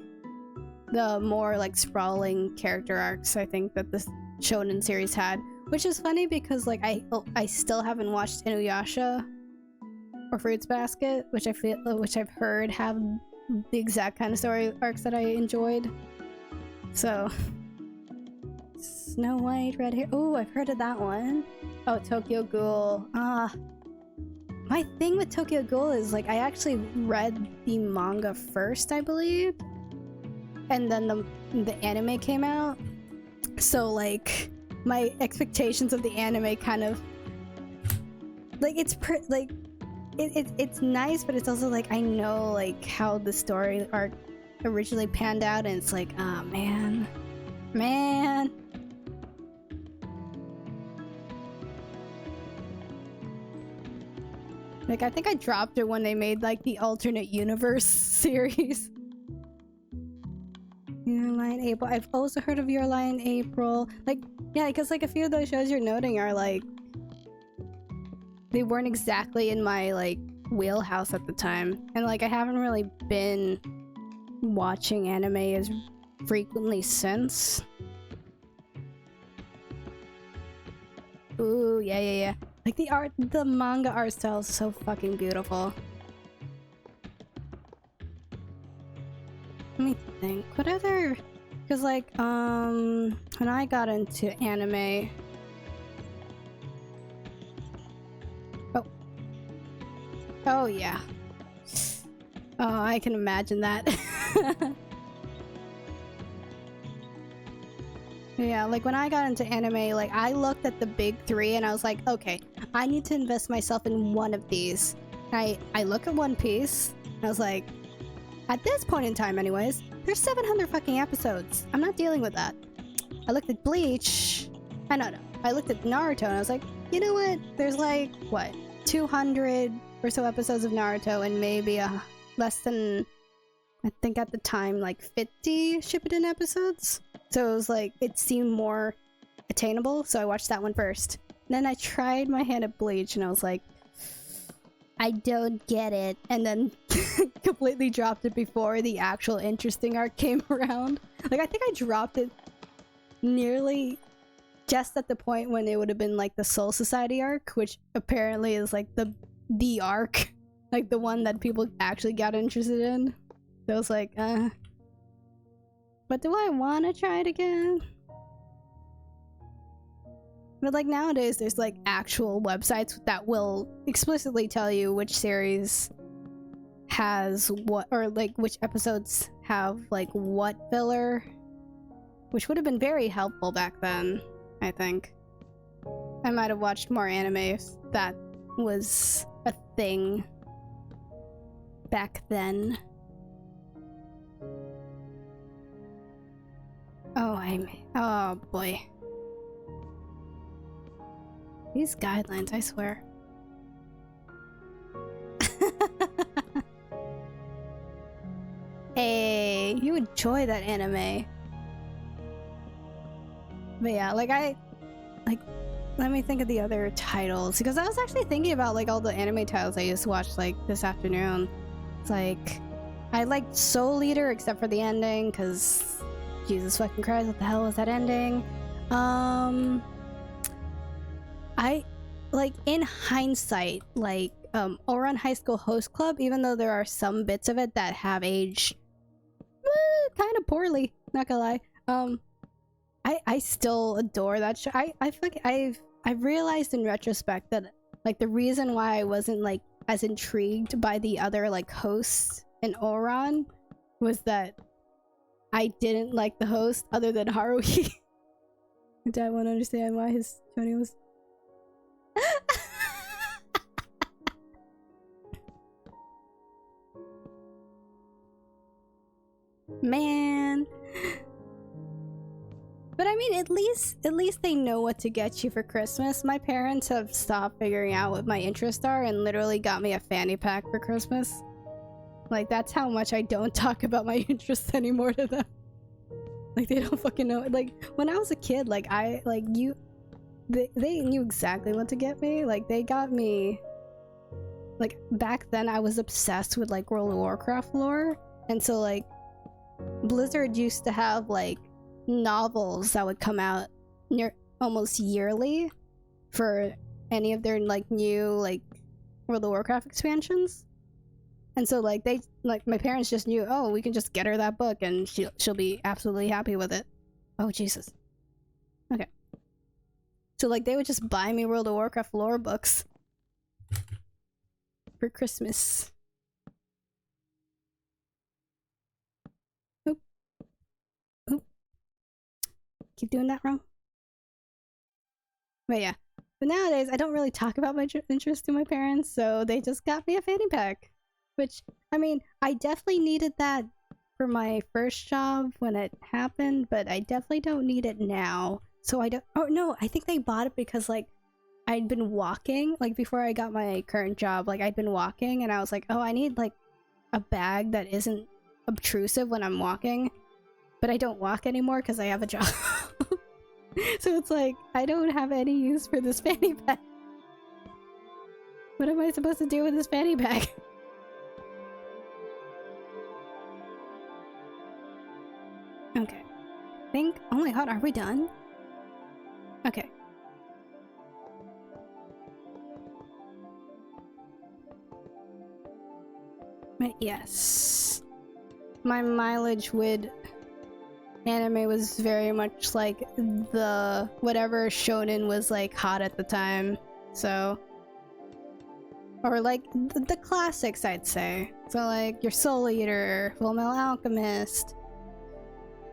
the more, like, sprawling character arcs I think that this shonen series had. Which is funny because, like, I still haven't watched Inuyasha or Fruits Basket, which I've heard have the exact kind of story arcs that I enjoyed. So, Snow White, Red Hair. Oh, I've heard of that one. Oh, Tokyo Ghoul. My thing with Tokyo Ghoul is, like, I actually read the manga first, I believe, and then the anime came out. So, like, my expectations of the anime kind of, like, it's nice, but it's also like, I know, like, how the story arc originally panned out, and it's like, oh man. Like, I think I dropped it when they made, like, the alternate universe series. Your Lie in April. I've also heard of Your Lie in April. Like, yeah, because, like, a few of those shows you're noting are, like, they weren't exactly in my, like, wheelhouse at the time. And, like, I haven't really been watching anime as frequently since. Ooh, yeah. Like, the manga art style is so fucking beautiful. Let me think. What other... Because, like, when I got into anime... Oh, yeah. Oh, I can imagine that. Yeah, like, when I got into anime, like, I looked at the big three and I was like, okay, I need to invest myself in one of these. I look at One Piece, and I was like, at this point in time anyways, there's 700 fucking episodes. I'm not dealing with that. I looked at Bleach. I looked at Naruto and I was like, you know what? There's like, what, 200 or so episodes of Naruto and maybe less than, I think at the time, like 50 Shippuden episodes. So it was like, it seemed more attainable, so I watched that one first. And then I tried my hand at Bleach and I was like, I don't get it, and then completely dropped it before the actual interesting arc came around. Like, I think I dropped it nearly just at the point when it would have been like the Soul Society arc, which apparently is like the arc, like the one that people actually got interested in. So I was like, but do I want to try it again? But like nowadays there's like actual websites that will explicitly tell you which series has what, or like which episodes have like what filler, which would have been very helpful back then, I think. I might have watched more anime if that was a thing back then. Oh boy. These guidelines, I swear. Hey, you enjoy that anime. But yeah, like let me think of the other titles, because I was actually thinking about like all the anime titles I just watched like this afternoon. It's like, I liked Soul Eater except for the ending, because Jesus fucking Christ, what the hell was that ending? I, like, in hindsight, like, Ouran High School Host Club, even though there are some bits of it that have aged kind of poorly, not gonna lie, I still adore that show. I feel like I've realized in retrospect that, like, the reason why I wasn't, like, as intrigued by the other, like, hosts in Ouran was that I didn't like the host other than Haruhi. My dad won't understand why his Tony was... Man. But I mean, at least they know what to get you for Christmas. My parents have stopped figuring out what my interests are and literally got me a fanny pack for Christmas. Like, that's how much I don't talk about my interests anymore to them. Like, they don't fucking know. Like, when I was a kid, like, they knew exactly what to get me. Like, they got me... Like, back then I was obsessed with, like, World of Warcraft lore. And so, like, Blizzard used to have, like, novels that would come out almost yearly for any of their, like, new, like, World of Warcraft expansions. And so, like, my parents just knew, oh, we can just get her that book and she'll be absolutely happy with it. Oh, Jesus. Okay. So, like, they would just buy me World of Warcraft lore books for Christmas. Oop. Oop. Keep doing that wrong. But yeah. But nowadays, I don't really talk about my interest to my parents, so they just got me a fanny pack. Which, I mean, I definitely needed that for my first job when it happened, but I definitely don't need it now. So I don't... Oh, no, I think they bought it because, like, I'd been walking, like, before I got my current job, like, I'd been walking, and I was like, oh, I need, like, a bag that isn't obtrusive when I'm walking. But I don't walk anymore because I have a job. So it's like, I don't have any use for this fanny pack. What am I supposed to do with this fanny pack? Okay. I think... Oh my god, are we done? Okay. But yes. My mileage with anime was very much like the... whatever shonen was like hot at the time. So... Or like the classics, I'd say. So like your Soul Eater, Fullmetal Alchemist.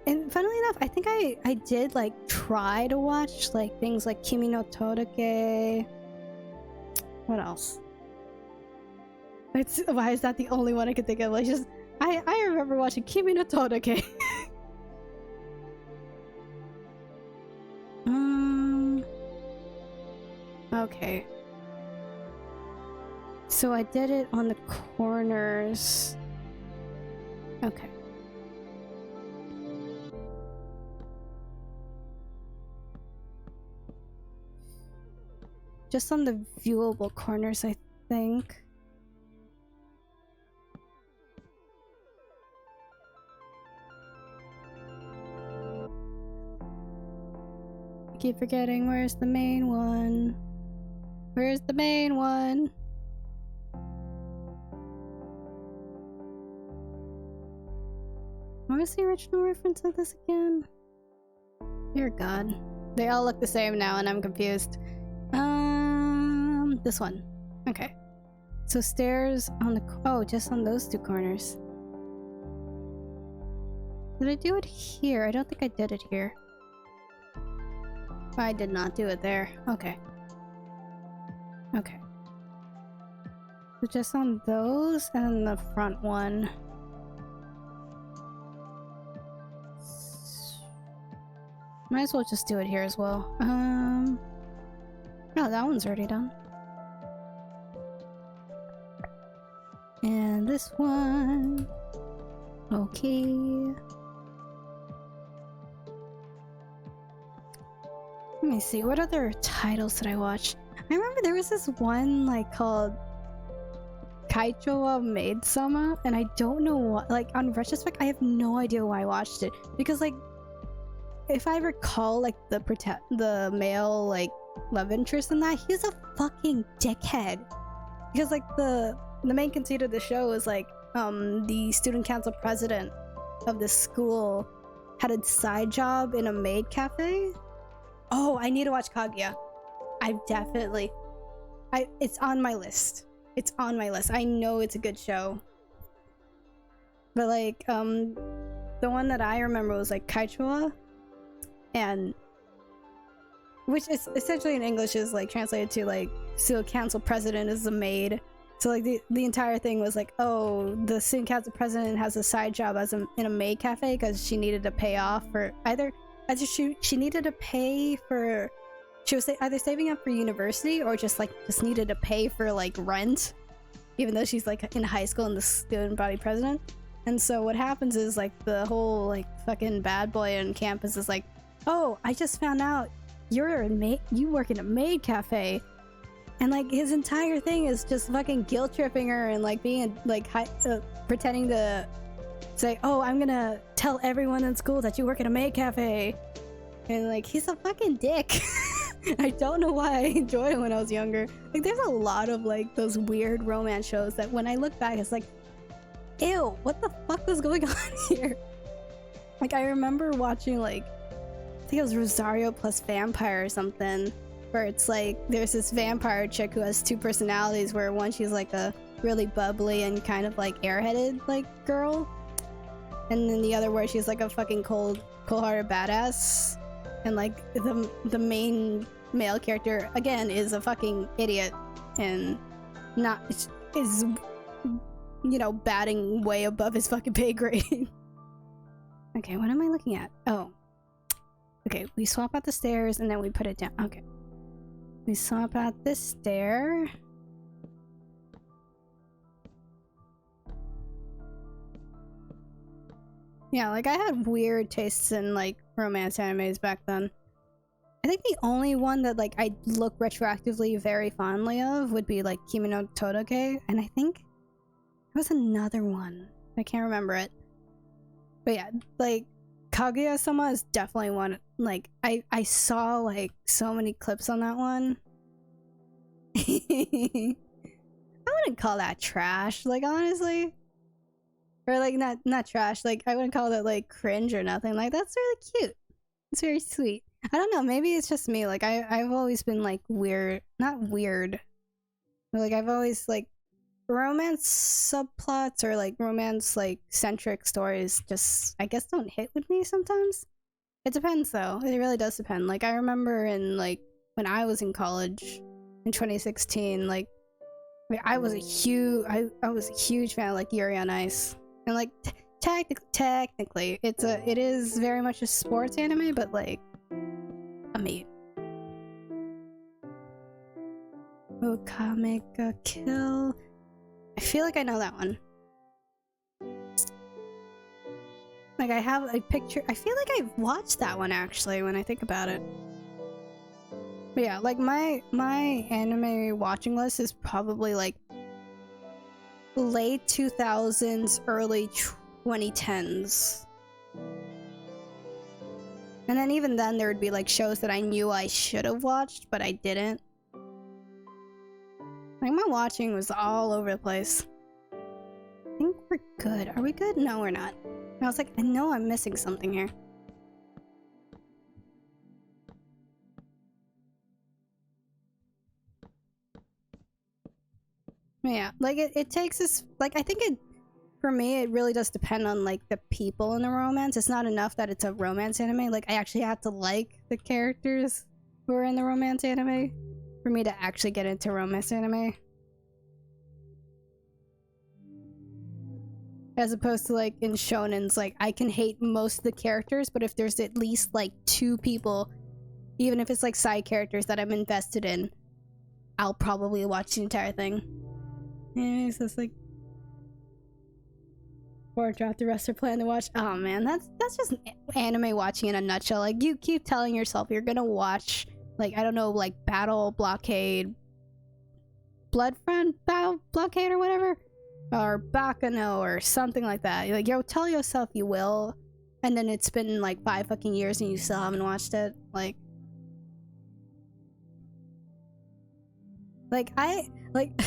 And funnily enough, I think I did like try to watch like things like Kimi no Todoke. What else? Why is that the only one I could think of? Like, just I remember watching Kimi no Todoke. Okay. So I did it on the corners. Okay. Just on the viewable corners, I think. Keep forgetting, where's the main one? Where's the main one? What was the original reference of this again? Dear God. They all look the same now and I'm confused. This one. Okay. So stairs on the... Oh, just on those two corners. Did I do it here? I don't think I did it here. I did not do it there. Okay. Okay. So just on those and then the front one. Might as well just do it here as well. No, that one's already done. And this one. Okay. Let me see, what other titles did I watch? I remember there was this one like called Kaichowa Maid Sama, and I don't know what, like on retrospect I have no idea why I watched it, because like if I recall, like the male like love interest in that, he's a fucking dickhead, because like the main conceit of the show is like the student council president of the school had a side job in a maid cafe. Oh, I need to watch Kaguya. It's on my list. It's on my list. I know it's a good show. But like, the one that I remember was like Kaichua, and which is essentially in English is like translated to like student council president is a maid. So like the entire thing was like, oh, the student council president has a side job in a maid cafe because she needed to pay off for she needed to pay for, she was either saving up for university or just needed to pay for like rent, even though she's like in high school and the student body president. And so what happens is like the whole like fucking bad boy on campus is like, oh, I just found out you work in a maid cafe, and like his entire thing is just fucking guilt tripping her and like being like pretending to say, oh, I'm gonna tell everyone in school that you work at a maid cafe, and like he's a fucking dick. I don't know why I enjoyed it when I was younger. Like there's a lot of like those weird romance shows that when I look back it's like, ew, what the fuck was going on here? Like I remember watching like, I think it was Rosario plus Vampire or something, where it's like there's this vampire chick who has two personalities, where one she's like a really bubbly and kind of like airheaded like girl, and then the other where she's like a fucking cold-hearted badass, and like the main male character again is a fucking idiot and not is, you know, batting way above his fucking pay grade. Okay, what am I looking at? Oh, okay, we swap out the stairs and then we put it down. Okay, we swap out this stair. Yeah, like I had weird tastes in like romance animes back then. I think the only one that like I look retroactively very fondly of would be like Kimi no Todoke, and I think there was another one. I can't remember it. But yeah, like Kaguya-sama is definitely one. Like I saw like so many clips on that one. I wouldn't call that trash, like honestly. Or like not trash, like I wouldn't call that like cringe or nothing. Like that's really cute. It's very sweet. I don't know, maybe it's just me. Like I've always been like not weird, but like I've always like romance subplots or like romance like centric stories just I guess don't hit with me sometimes. It depends though. It really does depend. Like I remember in like when I was in college in 2016, like I was a huge fan of like Yuri on Ice. And like technically it is very much a sports anime, but like a maid. Okameka Kill. I feel like I know that one. Like I have a picture. I feel like I've watched that one actually when I think about it. But yeah, like my anime watching list is probably like late 2000s, early 2010s. And then even then there would be like shows that I knew I should have watched, but I didn't. Like my watching was all over the place. I think we're good. Are we good? No, we're not. I was like, I know I'm missing something here. Yeah, like it takes us, like I think it, for me, it really does depend on like the people in the romance. It's not enough that it's a romance anime. Like I actually have to like the characters who are in the romance anime for me to actually get into romance anime. As opposed to like in shonens, like I can hate most of the characters, but if there's at least like 2 people, even if it's like side characters that I'm invested in, I'll probably watch the entire thing. Yeah, so it's like, or drop the rest or plan to watch. Oh man, that's just anime watching in a nutshell. Like you keep telling yourself you're gonna watch, like I don't know, like Battle Blockade, Blood Friend Battle Blockade or whatever, or Bakano or something like that. Like you tell yourself you will, and then it's been like 5 fucking years and you still haven't watched it. Like I like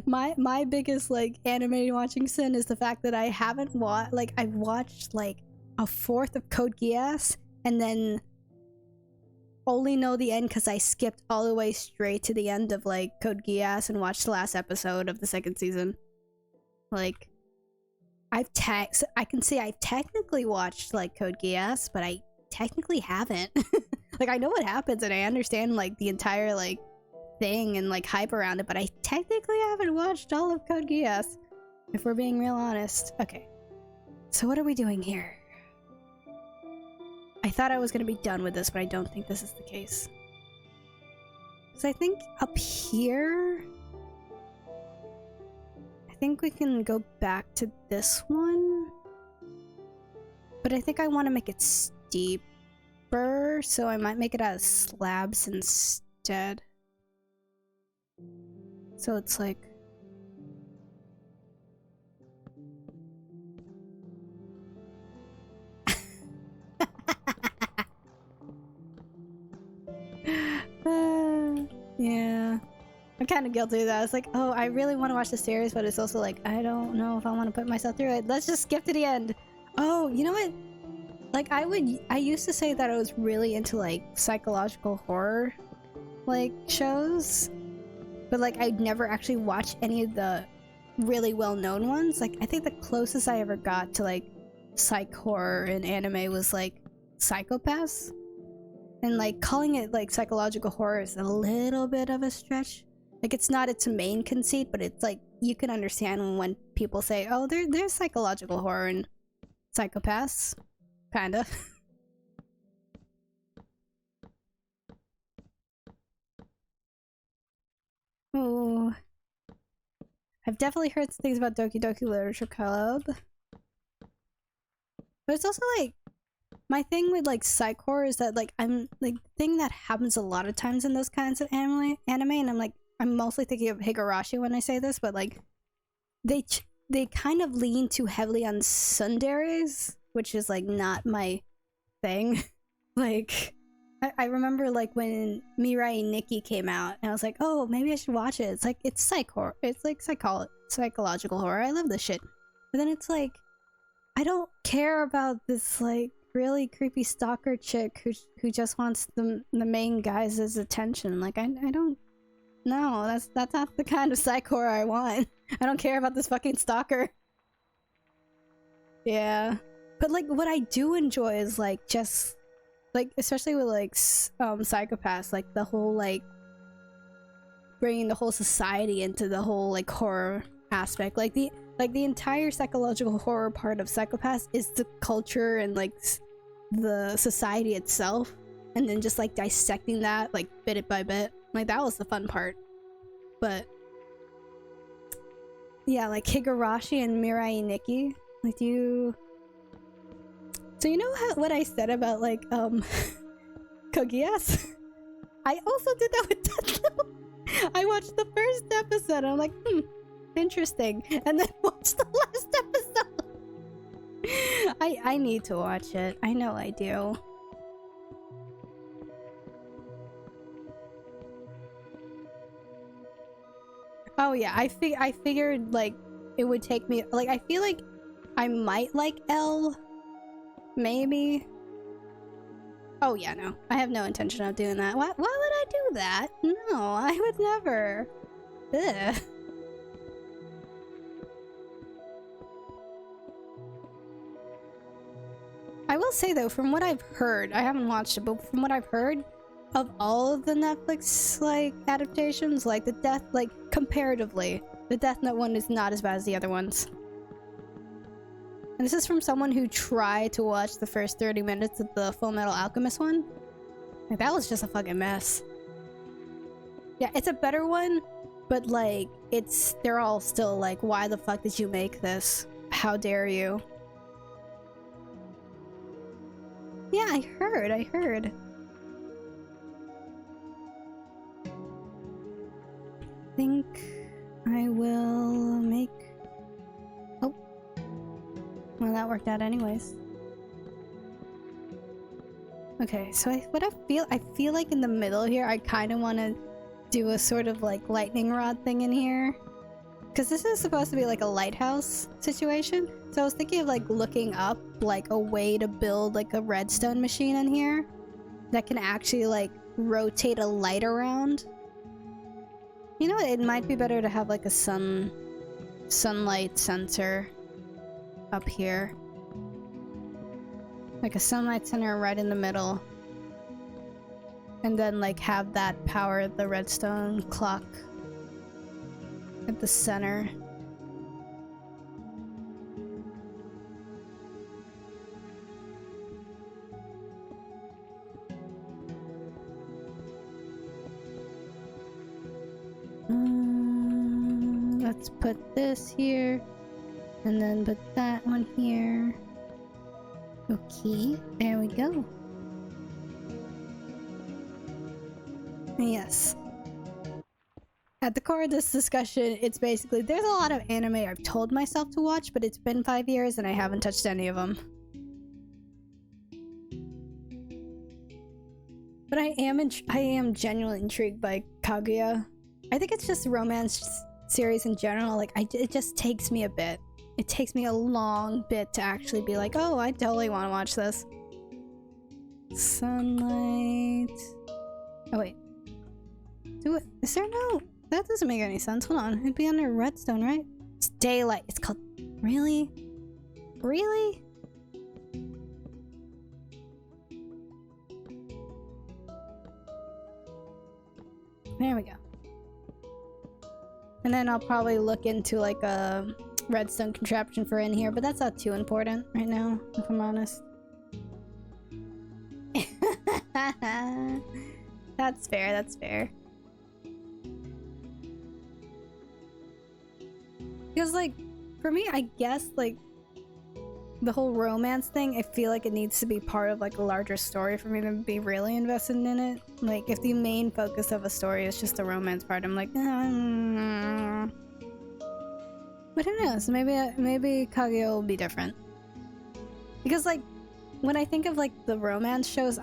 my biggest like anime watching sin is the fact that I haven't watched, like I've watched like a 1/4 of Code Geass and then only know the end because I skipped all the way straight to the end of like Code Geass and watched the last episode of the 2nd season. Like I can say I've technically watched like Code Geass, but I technically haven't. Like I know what happens and I understand like the entire like thing and like hype around it, but I technically haven't watched all of Code Geass, if we're being real honest. Okay, so what are we doing here? I thought I was gonna be done with this, but I don't think this is the case. So I think up here, I think we can go back to this one, but I think I want to make it steeper, so I might make it out of slabs instead. So it's like yeah, I'm kind of guilty of that. It's like, oh, I really want to watch the series, but it's also like, I don't know if I want to put myself through it. Let's just skip to the end. Oh, you know what? Like I used to say that I was really into like psychological horror like shows, but like I'd never actually watched any of the really well-known ones. Like I think the closest I ever got to like psych horror in anime was like Psychopaths, and like calling it like psychological horror is a little bit of a stretch. Like it's not its main conceit, but it's like you can understand when people say, oh, there's psychological horror in Psychopaths, kinda. Oh, I've definitely heard things about Doki Doki Literature Club, but it's also like my thing with like psych horror is that like I'm like the thing that happens a lot of times in those kinds of anime, and I'm mostly thinking of Higurashi when I say this, but like they kind of lean too heavily on tsunderes, which is like not my thing. Like I remember like when Mirai Nikki came out, and I was like, oh, maybe I should watch it. It's like, it's psych horror. It's like psychological horror. I love this shit. But then it's like, I don't care about this like really creepy stalker chick who just wants the main guy's attention. Like I don't know. That's not the kind of psych horror I want. I don't care about this fucking stalker. Yeah. But like what I do enjoy is like just like, especially with like Psychopaths, like the whole like bringing the whole society into the whole like horror aspect. Like the entire psychological horror part of Psychopaths is the culture and like the society itself, and then just like dissecting that like bit by bit. Like that was the fun part. But yeah, like Higurashi and Mirai Nikki, like so you know what I said about like Code Geass? I also did that with Death Note. I watched the first episode and I'm like, interesting, and then watched the last episode. I need to watch it. I know I do. Oh yeah, I figured like it would take me like I feel like I might like L, maybe. Oh yeah, no, I have no intention of doing that. Why would I do that? No, I would never. Ugh. I will say though, from what I've heard, I haven't watched it, but from what I've heard, of all of the Netflix like adaptations, like comparatively, the Death Note one is not as bad as the other ones. And this is from someone who tried to watch the first 30 minutes of the Full Metal Alchemist one. Like, that was just a fucking mess. Yeah, it's a better one, but like, they're all still like, why the fuck did you make this? How dare you? Yeah, I heard. I think I will make... Oh. Well, that worked out anyways. Okay, so I feel like in the middle here, I kind of want to do a sort of like lightning rod thing in here. Because this is supposed to be like a lighthouse situation. So I was thinking of like looking up like a way to build like a redstone machine in here that can actually like rotate a light around. You know, it might be better to have like a sunlight sensor up here. Like a sunlight center right in the middle. And then like have that power the redstone clock at the center. Let's put this here, and then put that one here. Okay, there we go. Yes. At the core of this discussion, it's basically, there's a lot of anime I've told myself to watch, but it's been 5 years and I haven't touched any of them. But I am genuinely intrigued by Kaguya. I think it's just romance series in general. Like, it just takes me a bit. It takes me a long bit to actually be like, oh, I totally want to watch this. Sunlight. Oh wait. Do it. Is there no? That doesn't make any sense. Hold on. It'd be under redstone, right? It's daylight. It's called... Really? Really? There we go. And then I'll probably look into like a redstone contraption for in here, but that's not too important right now, if I'm honest. That's fair, that's fair. Because like, for me, I guess like the whole romance thing, I feel like it needs to be part of like a larger story for me to be really invested in it. Like, if the main focus of a story is just the romance part, I'm like, but who knows? Maybe Kaguya will be different. Because like, when I think of like the romance shows,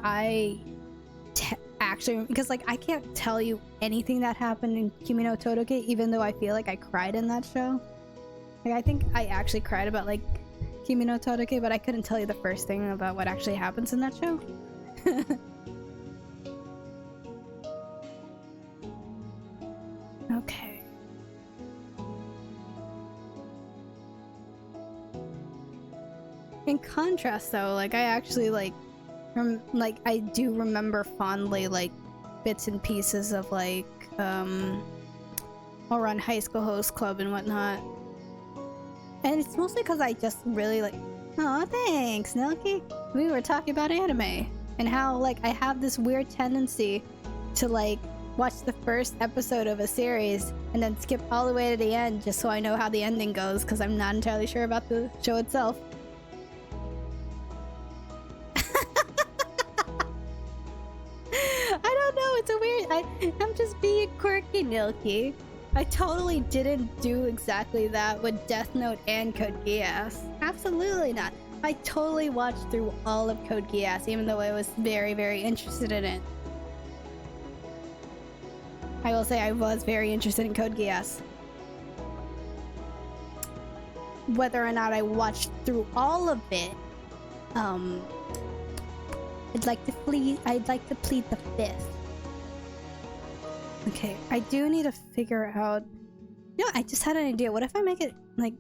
actually, because like I can't tell you anything that happened in Kimi no Todoke, even though I feel like I cried in that show. Like, I think I actually cried about like Kimi no Todoke, but I couldn't tell you the first thing about what actually happens in that show. Okay. In contrast though, like I actually like I do remember fondly like bits and pieces of like I'll run High School Host Club and whatnot. And it's mostly because I just really like, oh thanks Nelky. We were talking about anime and how like I have this weird tendency to like watch the first episode of a series and then skip all the way to the end just so I know how the ending goes, because I'm not entirely sure about the show itself. I don't know, it's a weird... I'm just being quirky, Nilky. I totally didn't do exactly that with Death Note and Code Geass. Absolutely not. I totally watched through all of Code Geass, even though I was very, very interested in it. I will say I was very interested in Code Geass. whether or not I watched through all of it, I'd like to plead the fifth. Okay, I do need to figure out. You know, I just had an idea. What if I make it like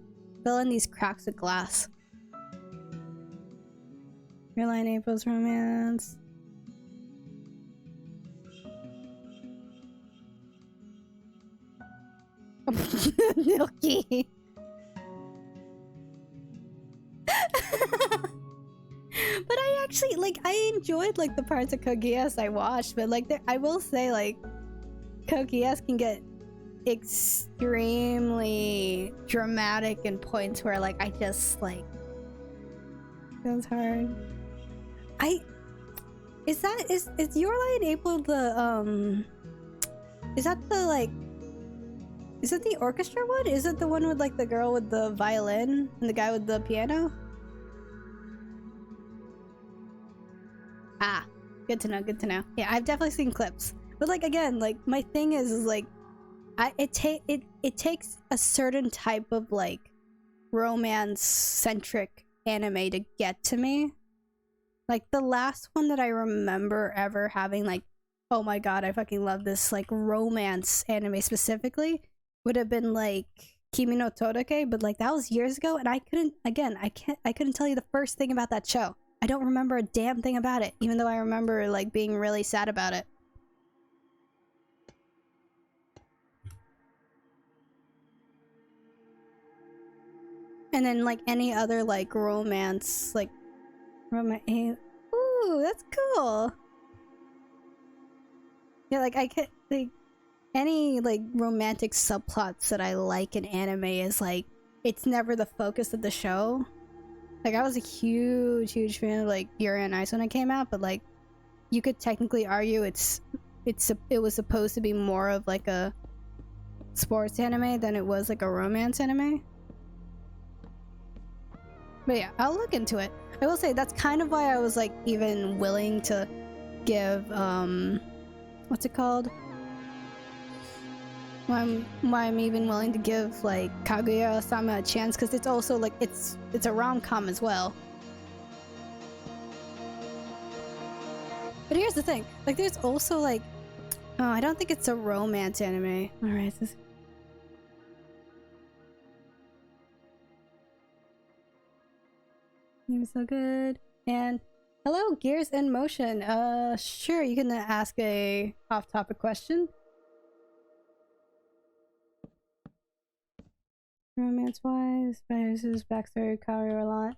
fill in these cracks with glass? Real-line April's romance. Milky. But I actually I enjoyed like the parts of Code Geass I watched, but like I will say like Code Geass can get extremely dramatic in points where like I just like feels hard. Is Your Lie in April the is that the like is it the orchestra one? Is it the one with like the girl with the violin and the guy with the piano? Ah, good to know, good to know. Yeah, I've definitely seen clips. But like again, like my thing is like it takes a certain type of like romance centric anime to get to me. Like the last one that I remember ever having like, oh my god, I fucking love this like romance anime specifically would have been like Kimi no Todake, but like that was years ago and I couldn't tell you the first thing about that show. I don't remember a damn thing about it, even though I remember like being really sad about it. And then like any other like romance, like ooh, that's cool. Yeah, like I could like any like romantic subplots that I like in anime is like it's never the focus of the show. Like I was a huge fan of like Yuri on Ice when it came out, but like you could technically argue it was supposed to be more of like a sports anime than it was like a romance anime. But yeah, I'll look into it. I will say that's kind of why I was like even willing to give what's it called? Why I'm even willing to give like Kaguya-sama a chance, because it's also like it's a rom-com as well. But here's the thing, like there's also like, oh, I don't think it's a romance anime. All right, this. Seems so good. And hello, Gears in Motion. Sure, you can ask a off-topic question. Romance-wise, Spider's backstory, Kaori a lot.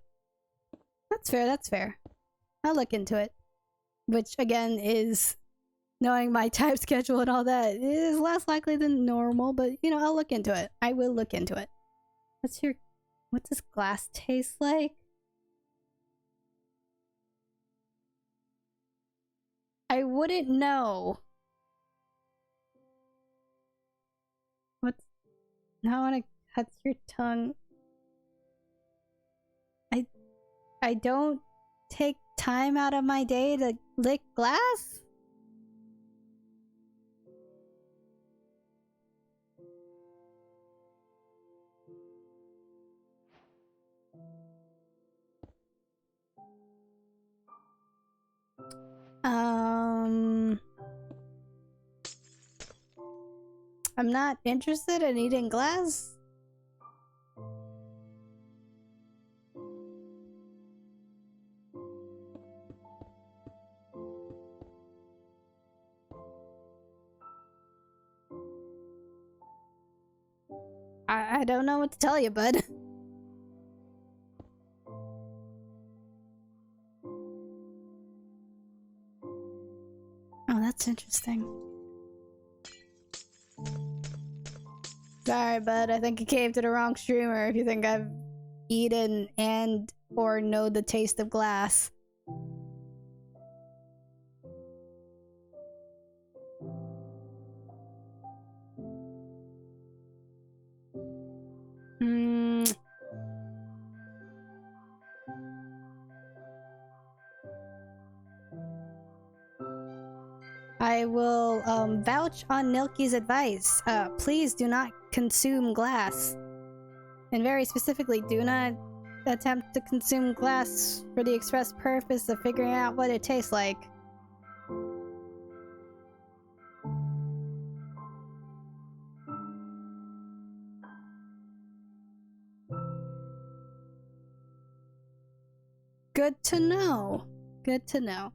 That's fair, that's fair. I'll look into it. Which, again, is... knowing my time schedule and all that is less likely than normal, but, you know, I'll look into it. I will look into it. What does glass taste like? I wouldn't know. Now I want to cut your tongue. I don't take time out of my day to lick glass? I'm not interested in eating glass. I don't know what to tell you, bud. Oh, that's interesting. Sorry, bud. I think you came to the wrong streamer if you think I've eaten and or know the taste of glass. I will vouch on Nilky's advice. Please do not consume glass. And very specifically, do not attempt to consume glass for the express purpose of figuring out what it tastes like. Good to know. Good to know.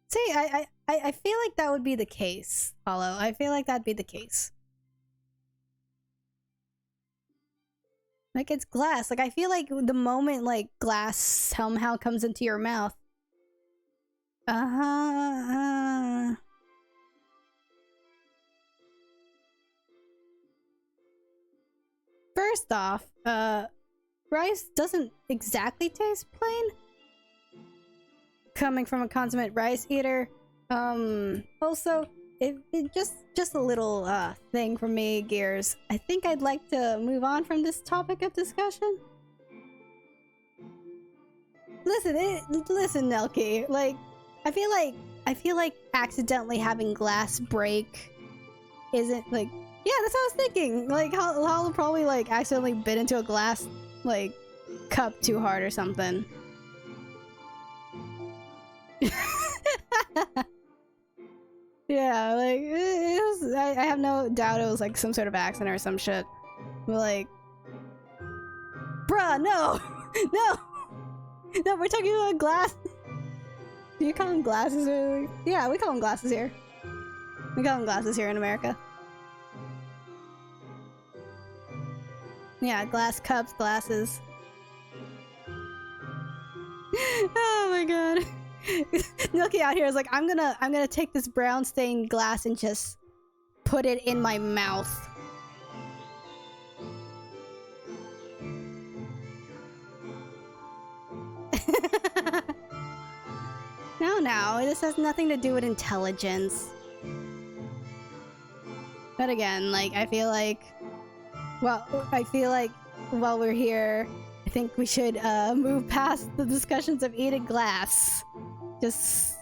See, I feel like that would be the case, Hollow. I feel like that'd be the case. Like, it's glass. Like, I feel like the moment, like, glass somehow comes into your mouth. First off, rice doesn't exactly taste plain. Coming from a consummate rice eater. Also, it just a little thing from me, Gears. I think I'd like to move on from this topic of discussion. Listen, Nelky. Like, I feel like accidentally having glass break isn't like. Yeah, that's what I was thinking. Like, Hollow probably like accidentally bit into a glass like cup too hard or something. Yeah, like, it was, I have no doubt it was like some sort of accident or some shit. But like, bruh, no! No! No, we're talking about glass. Do you call them glasses? Or... Yeah, we call them glasses here. We call them glasses here in America. Yeah, glass cups, glasses. Oh my god. Nookie out here is like, I'm gonna take this brown stained glass and just put it in my mouth. No, this has nothing to do with intelligence. But again, like, I feel like while we're here, I think we should move past the discussions of eating glass. Just...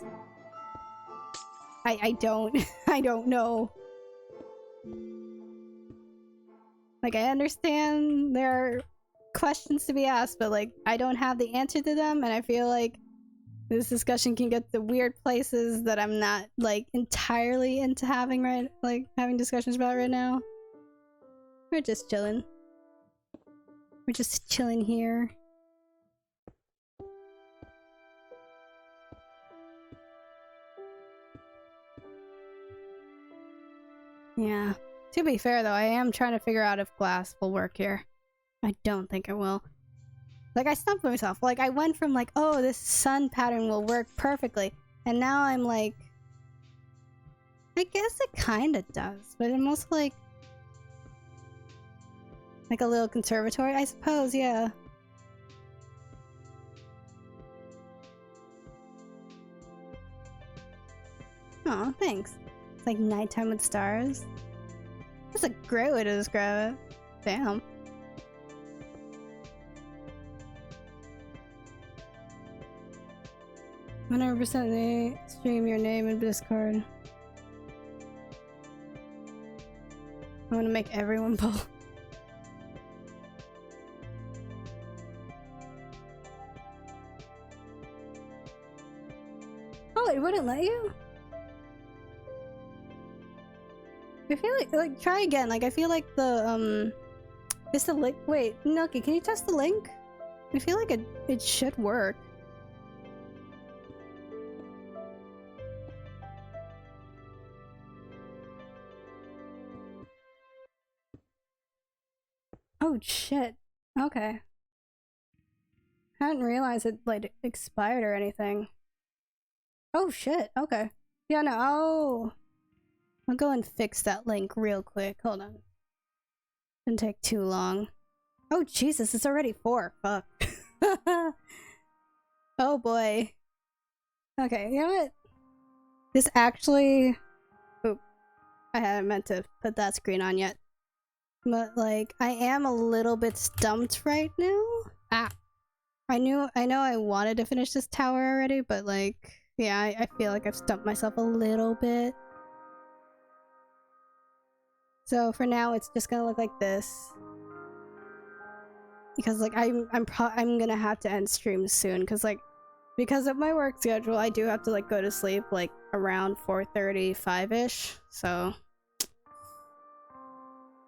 I don't know. Like, I understand there are questions to be asked, but like, I don't have the answer to them, and I feel like this discussion can get to weird places that I'm not like entirely into having having discussions about right now. We're just chilling. We're just chilling here. Yeah. To be fair though, I am trying to figure out if glass will work here. I don't think it will. Like, I stumped myself. Like, I went from like, oh, this sun pattern will work perfectly, and now I'm like, I guess it kinda does, but I'm also like a little conservatory, I suppose, yeah. Aw, thanks. It's like nighttime with stars. That's a great way to describe it. Damn. "100% stream your name in Discord. I want to make everyone pull." Oh, it wouldn't let you? I feel like try again. Like, I feel like the it's the link. Wait, Nucky, can you test the link? I feel like it should work. Oh shit. Okay. I hadn't realized it like expired or anything. Oh shit. Okay. Yeah, no. I'll go and fix that link real quick. Hold on. Didn't take too long. Oh Jesus, it's already 4. Fuck. Oh boy. Okay, you know what? This actually... Oop. I hadn't meant to put that screen on yet. But like, I am a little bit stumped right now. Ah. I know I wanted to finish this tower already, but like, yeah, I feel like I've stumped myself a little bit. So for now, it's just gonna look like this. Because like I'm gonna have to end stream soon, because like because of my work schedule, I do have to like go to sleep like around 4:30, 5-ish. So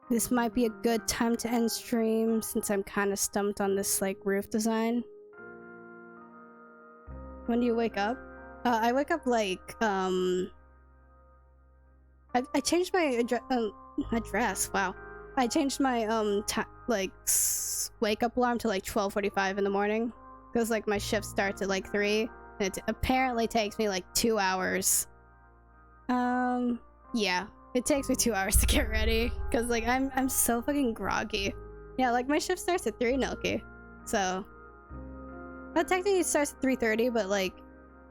this might be a good time to end stream since I'm kind of stumped on this like roof design. When do you wake up? I wake up like I changed my address. Wow. I changed my wake up alarm to like 12:45 in the morning, because like my shift starts at like 3 and it apparently takes me like 2 hours. Yeah, it takes me 2 hours to get ready because like I'm so fucking groggy. Yeah, like my shift starts at 3, Nelky. So well, technically it starts at 3:30, but like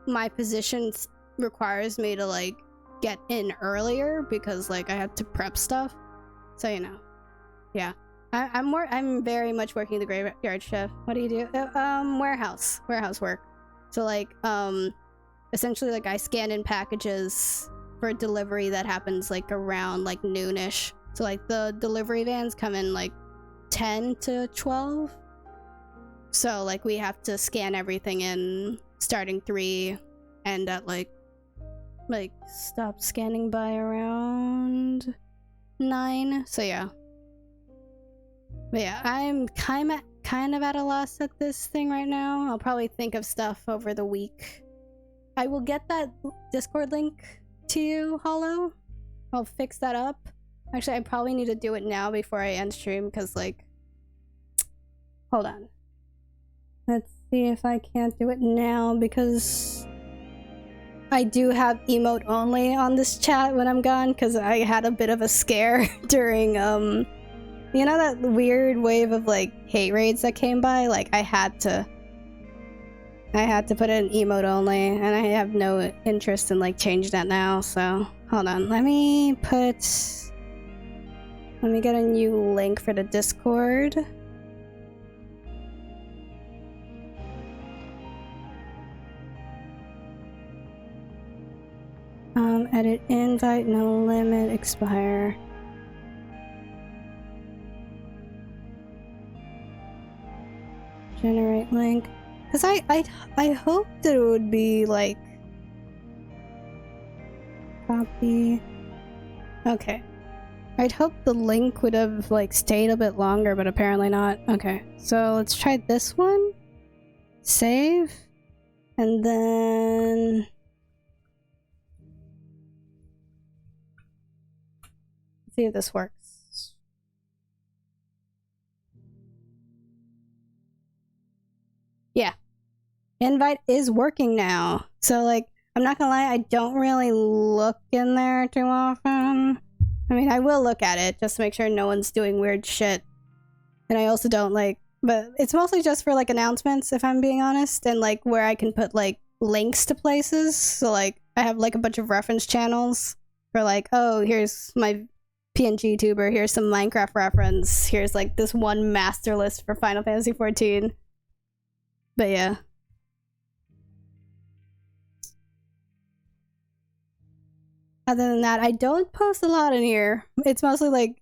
my position requires me to like get in earlier because like I have to prep stuff. So you know. Yeah, I'm very much working the graveyard shift. What do you do? Warehouse work. So like, essentially like I scan in packages for delivery that happens like around like noonish. So like the delivery vans come in like 10 to 12. So like we have to scan everything in starting 3 and at like stop scanning by around 9. So yeah. But yeah, I'm kind of at a loss at this thing right now. I'll probably think of stuff over the week. I will get that Discord link to you, Hollow. I'll fix that up. Actually, I probably need to do it now before I end stream, because like... Hold on. Let's see if I can't do it now, because... I do have emote only on this chat when I'm gone, because I had a bit of a scare during, you know that weird wave of like hate raids that came by? Like I had to put it in emote only, and I have no interest in like changing that now. So hold on, let me get a new link for the Discord. Edit invite, no limit, expire. Generate link. Because I hoped that it would be like copy. Okay. I'd hoped the link would have like stayed a bit longer, but apparently not. Okay, so let's try this one. Save. And then see if this works. Yeah. Invite is working now. So like, I'm not gonna lie, I don't really look in there too often. I mean, I will look at it just to make sure no one's doing weird shit. And I also don't like, but it's mostly just for like announcements, if I'm being honest, and like where I can put like links to places. So like, I have like a bunch of reference channels for like, oh, here's my PNG tuber, here's some Minecraft reference, here's like this one master list for Final Fantasy XIV. But yeah. Other than that, I don't post a lot in here. It's mostly like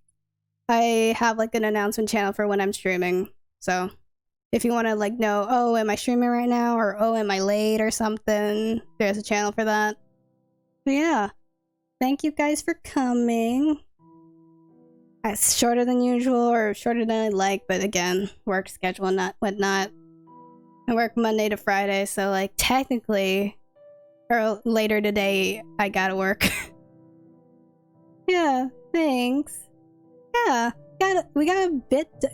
I have like an announcement channel for when I'm streaming. So if you want to like know, oh, am I streaming right now? Or oh, am I late or something? There's a channel for that. But yeah. Thank you guys for coming. It's shorter than usual, or shorter than I'd like, but again, work schedule and whatnot. I work Monday to Friday, so like technically, or later today, I gotta work. Yeah, thanks. Yeah, we got a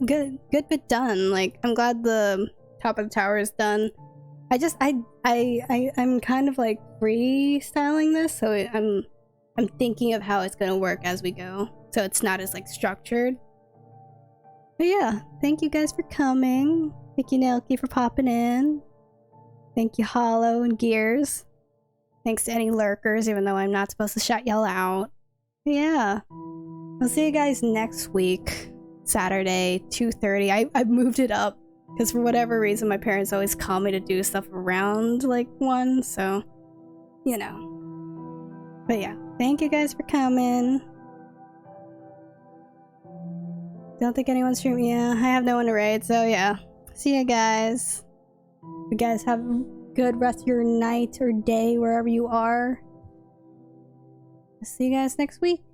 good bit done. Like, I'm glad the top of the tower is done. I'm kind of like freestyling this, so I'm thinking of how it's gonna work as we go, so it's not as like structured. But yeah, thank you guys for coming. Thank you, Nelky, for popping in. Thank you, Hollow and Gears. Thanks to any lurkers, even though I'm not supposed to shout y'all out. But yeah, I'll see you guys next week, Saturday, 2:30. I moved it up because for whatever reason, my parents always call me to do stuff around like 1, so you know. But yeah, thank you guys for coming. Don't think anyone's streaming. Yeah, I have no one to raid, so yeah. See ya, guys. You guys have a good rest of your night or day wherever you are. See you guys next week.